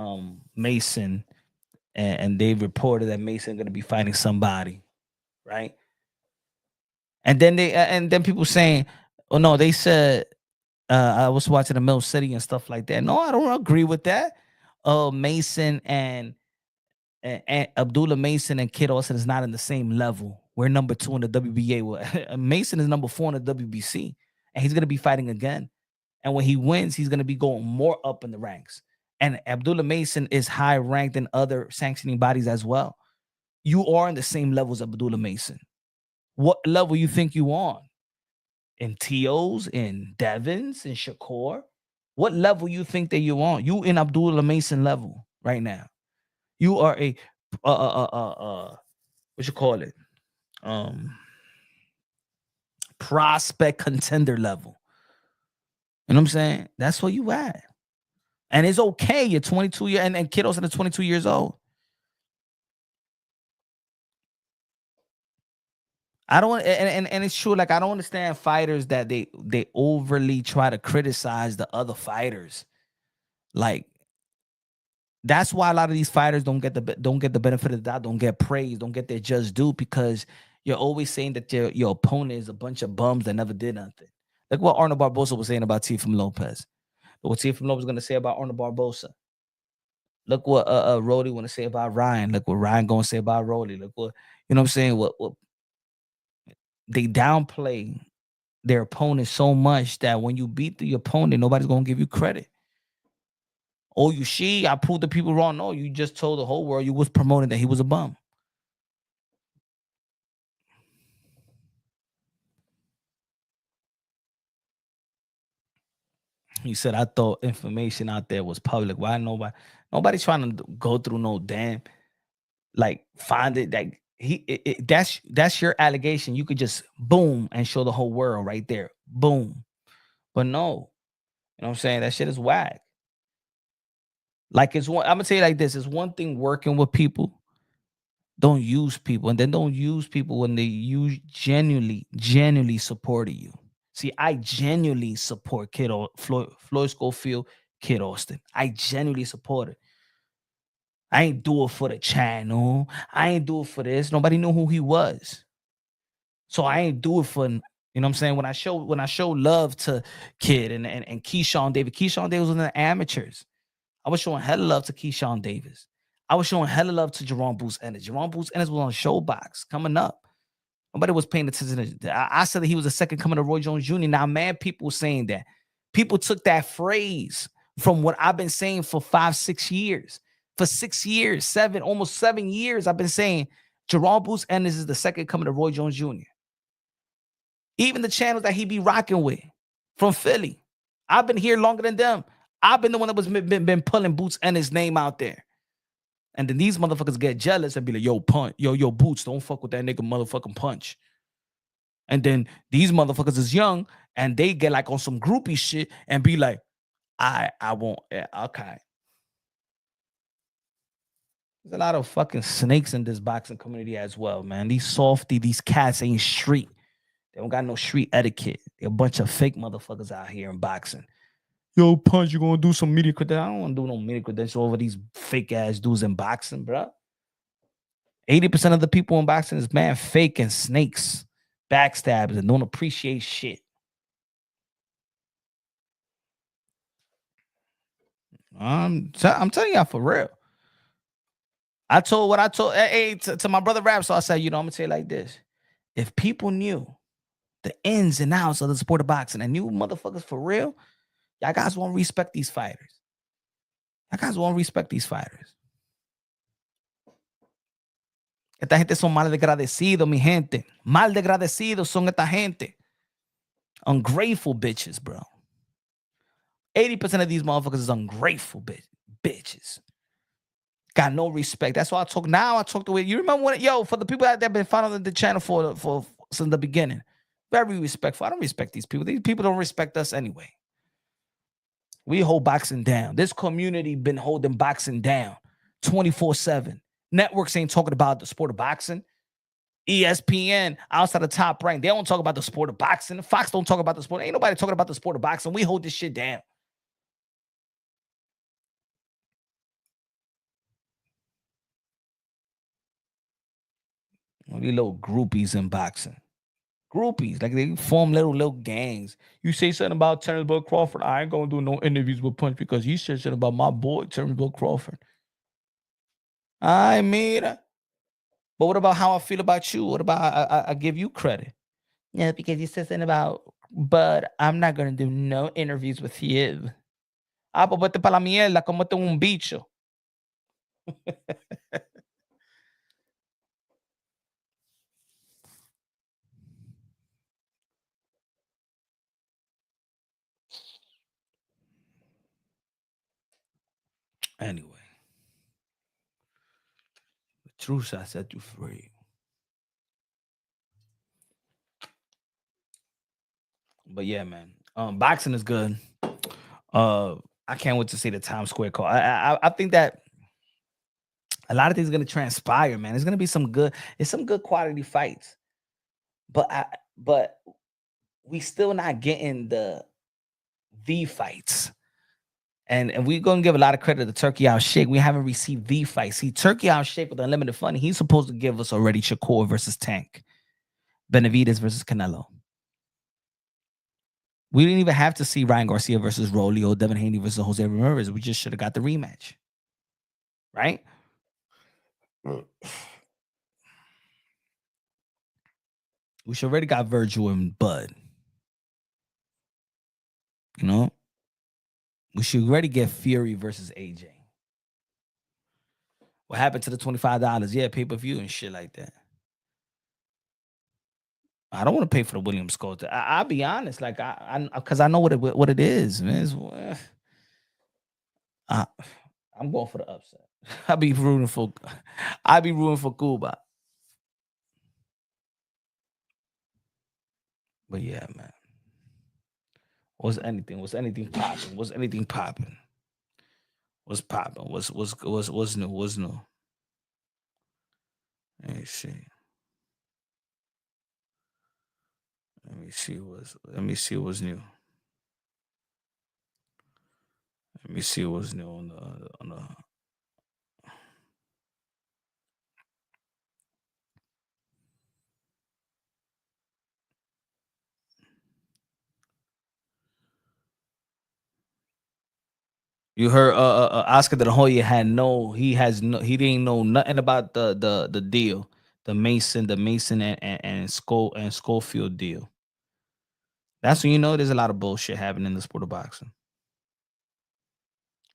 Mason and they reported that Mason gonna be fighting somebody, right? And then people saying, oh no, they said I was watching the Mill City and stuff like that. No, I don't agree with that. Mason and Abdullah Mason and Kid Austin is not in the same level. We're number 2 in the WBA. Mason is number 4 in the WBC, and he's gonna be fighting again. And when he wins, he's gonna be going more up in the ranks. And Abdullah Mason is high ranked in other sanctioning bodies as well. You are in the same levels as Abdullah Mason. What level you think you on? In TOs, in Devins, in Shakur? What level you think that you on? You in Abdullah Mason level right now. You are a what you call it? Prospect contender level. You know what I'm saying? That's where you at. And it's okay. You're 22 years and kiddos are 22 years old. I don't and it's true. Like, I don't understand fighters that they overly try to criticize the other fighters. Like, that's why a lot of these fighters don't get the benefit of the doubt, don't get praise, don't get their just due, because you're always saying that your opponent is a bunch of bums that never did nothing. Like what Arnold Barbosa was saying about Teofimo Lopez. What Teofimo Lopez was going to say about Arnold Barbosa. Look what Rody want to say about Ryan. Look what Ryan going to say about Rody. Look what, you know what I'm saying? What they downplay their opponent so much that when you beat the opponent, nobody's going to give you credit. Oh, I proved the people wrong. No, you just told the whole world you was promoting that he was a bum. He said, I thought information out there was public. Why nobody's trying to go through no damn, like, find it, like, That's your allegation. You could just boom and show the whole world right there. Boom. But no, you know what I'm saying? That shit is whack. Like it's one. I'm gonna tell you like this: it's one thing working with people. Don't use people, and then don't use people when they use genuinely supported you. See, I genuinely support Floyd Schofield, Kid Austin. I genuinely support it. I ain't do it for the channel. I ain't do it for this. Nobody knew who he was. So I ain't do it for, you know what I'm saying? When I show love to Kid and Keyshawn Davis. Keyshawn Davis was in the amateurs. I was showing hella love to Keyshawn Davis. I was showing hella love to Jerome Boots Ennis. Jerome Boots Ennis was on Showbox coming up. Nobody was paying attention to. I said that he was the second coming of Roy Jones Jr. Now, man, people saying that. People took that phrase from what I've been saying for 5-6 years. For 6 years, almost 7 years, I've been saying Jerome Boots Ennis is the second coming of Roy Jones Jr. Even the channels that he be rocking with from Philly. I've been here longer than them. I've been the one that was been pulling Boots Ennis' name out there. And then these motherfuckers get jealous and be like, yo, Punch, yo, Boots, don't fuck with that nigga motherfucking Punch. And then these motherfuckers is young and they get like on some groupie shit and be like, I won't, yeah, okay. There's a lot of fucking snakes in this boxing community as well, man. These cats ain't street. They don't got no street etiquette. They're a bunch of fake motherfuckers out here in boxing. Yo, Punch, you gonna do some media credentials? I don't want to do no media credentials over these fake ass dudes in boxing, bro. 80% of the people in boxing is man fake and snakes, backstabs, and don't appreciate shit. I'm telling y'all for real. I told to my brother Rap, so I said, I'm gonna say it like this: if people knew the ins and outs of the sport of boxing and knew motherfuckers for real, y'all guys won't respect these fighters. Y'all guys won't respect these fighters. Esta gente son mal agradecidos, mi gente. Mal agradecidos son esta gente. Ungrateful bitches, bro. 80% of these motherfuckers is ungrateful bitches. Got no respect. That's why I talk the way. You remember when, for the people that have been following the channel for since the beginning, very respectful. I don't respect these people. These people don't respect us anyway. We hold boxing down. This community been holding boxing down 24/7. Networks ain't talking about the sport of boxing. ESPN, outside the Top Rank, they don't talk about the sport of boxing. Fox don't talk about the sport. Ain't nobody talking about the sport of boxing. We hold this shit down. These little groupies in boxing. Groupies, like they form little gangs. You say something about Terrence Bud Crawford, I ain't gonna do no interviews with Punch because he said something about my boy Terrence Bud Crawford. I mean, but what about how I feel about you? What about I give you credit? Yeah, because you said something about, but I'm not gonna do no interviews with you. Ah, pues vete para la mierda, como un bicho. Anyway, the truth shall set you free. But yeah, man, boxing is good. I can't wait to see the Times Square call. I think that a lot of things are gonna transpire, man. It's gonna be some good quality fights. But we still not getting the fights. And we're gonna give a lot of credit to Turkey Al Sheikh. We haven't received the fight. See, Turkey Al Sheikh with unlimited funding, he's supposed to give us already Shakur versus Tank, Benavidez versus Canelo. We didn't even have to see Ryan Garcia versus Rolio, Devin Haney versus Jose Ramirez. We just should have got the rematch, right? We should already got Virgil and Bud. You know, we should already get Fury versus AJ. What happened to the $25? Yeah, pay-per-view and shit like that. I don't want to pay for the Williams Sculptor. I'll be honest, like because I know what it is, man. I'm going for the upset. I'll be rooting for Cuba. But yeah, man. What's anything popping? What's anything popping? What's popping? What's new? What's new? Let me see. Let me see what's new. Let me see what's new on the You heard Oscar De La Hoya he didn't know nothing about the deal, the Mason and Schofield deal. That's when you know there's a lot of bullshit happening in the sport of boxing.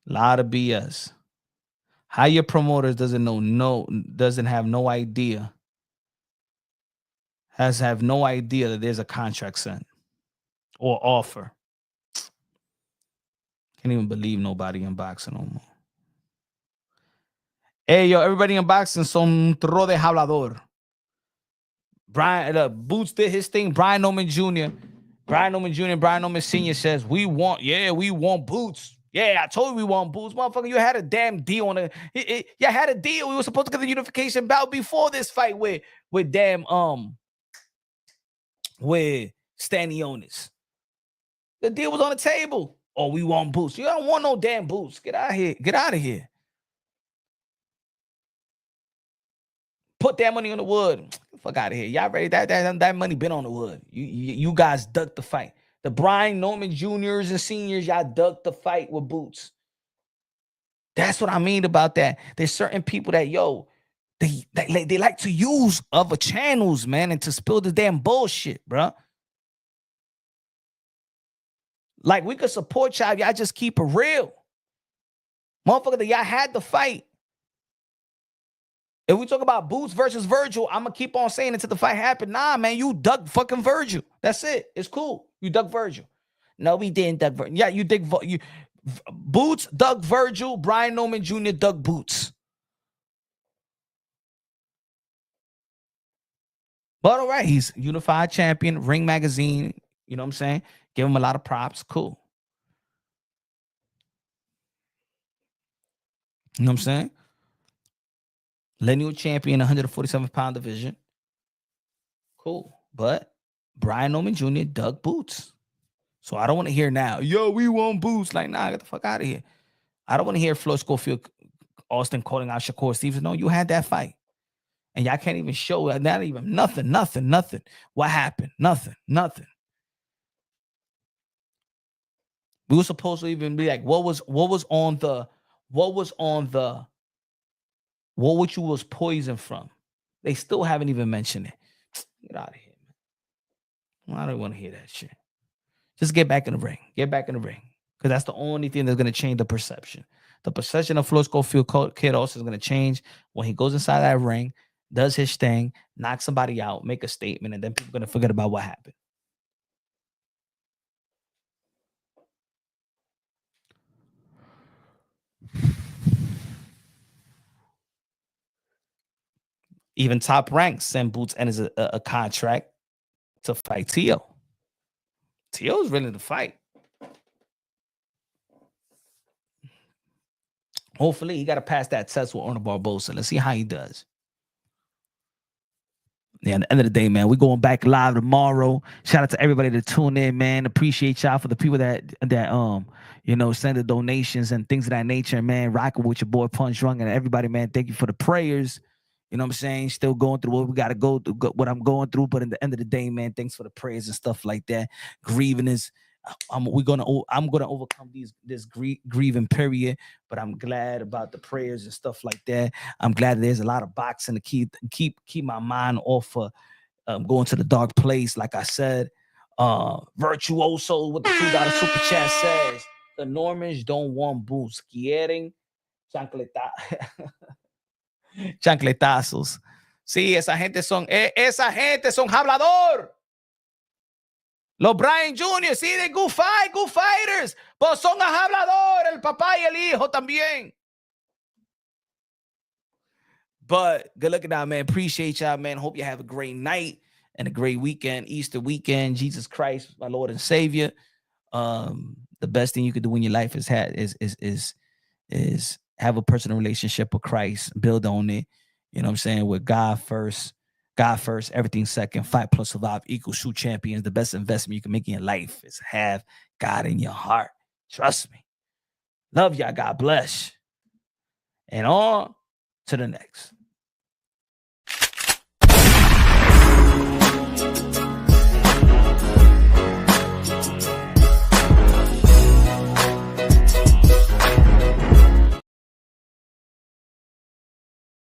A lot of BS. How your promoters doesn't have no idea, have no idea that there's a contract sent or offer. Can't even believe nobody in boxing no more. Hey, yo, everybody in boxing son tro de hablador. Boots did his thing. Brian Norman Jr., Brian Norman Sr. says, we want Boots. Yeah, I told you we want Boots. Motherfucker, you had a damn deal on it. You had a deal. We were supposed to get the unification bout before this fight with Stanionis. The deal was on the table. Oh, we want Boots. You don't want no damn Boots. Get out of here. Get out of here. Put that money on the wood. Fuck out of here. Y'all ready? That money been on the wood. You guys ducked the fight. The Brian Norman Juniors and seniors, y'all ducked the fight with Boots. That's what I mean about that. There's certain people that, they like to use other channels, man, and to spill the damn bullshit, bro. Like, we could support y'all just keep it real. Motherfucker, that y'all had the fight. If we talk about Boots versus Virgil, I'm going to keep on saying until the fight happened. Nah, man, you ducked fucking Virgil. That's it. It's cool. You ducked Virgil. No, we didn't duck Virgil. Yeah, you dig. Boots ducked Virgil. Brian Norman Jr. ducked Boots. But all right, he's unified champion, Ring Magazine. You know what I'm saying? Give him a lot of props. Cool. You know what I'm saying? Lineal champion, 147-pound division. Cool. But Brian Norman Jr. dug Boots. So I don't want to hear now, yo, we want Boots. Like, nah, get the fuck out of here. I don't want to hear Floyd Schofield, Austin calling out Shakur Stevenson. No, you had that fight. And y'all can't even show not even nothing. What happened? Nothing. We were supposed to even be like, what was you was poisoned from? They still haven't even mentioned it. Get out of here, man. I don't want to hear that shit. Just get back in the ring. Because that's the only thing that's going to change the perception. The perception of Floyd Schofield Kid also is going to change when he goes inside that ring, does his thing, knocks somebody out, make a statement, and then people are going to forget about what happened. Even Top Rank sent Boots and is a contract to fight Tio. Tio's ready to fight. Hopefully, he got to pass that test with Arnold Barbosa. Let's see how he does. Yeah, at the end of the day, man, we're going back live tomorrow. Shout out to everybody that tuned in, man. Appreciate y'all for the people that send the donations and things of that nature, man. Rocking with your boy Punch Drunk and everybody, man. Thank you for the prayers. You know what I'm saying? Still going through what we got to go through, what I'm going through. But at the end of the day, man, thanks for the prayers and stuff like that. Grieving is, I'm gonna overcome this grieving period. But I'm glad about the prayers and stuff like that. I'm glad that there's a lot of boxing to keep my mind off of going to the dark place. Like I said, Virtuoso with the $2 super chat says the Normans don't want Boots. Quieren chancletazos. Sí, esa gente son hablador. Los Brian Jr., sí, de good fighters, pero son hablador, el papá y el hijo también. But good looking out, man. Appreciate y'all, man. Hope you have a great night. and a great weekend, Easter weekend. Jesus Christ, my Lord and Savior. The best thing you could do in your life is have a personal relationship with Christ, build on it. You know what I'm saying? With God first, everything second. Fight plus survive equals true champions. The best investment you can make in your life is have God in your heart. Trust me. Love y'all. God bless. And on to the next.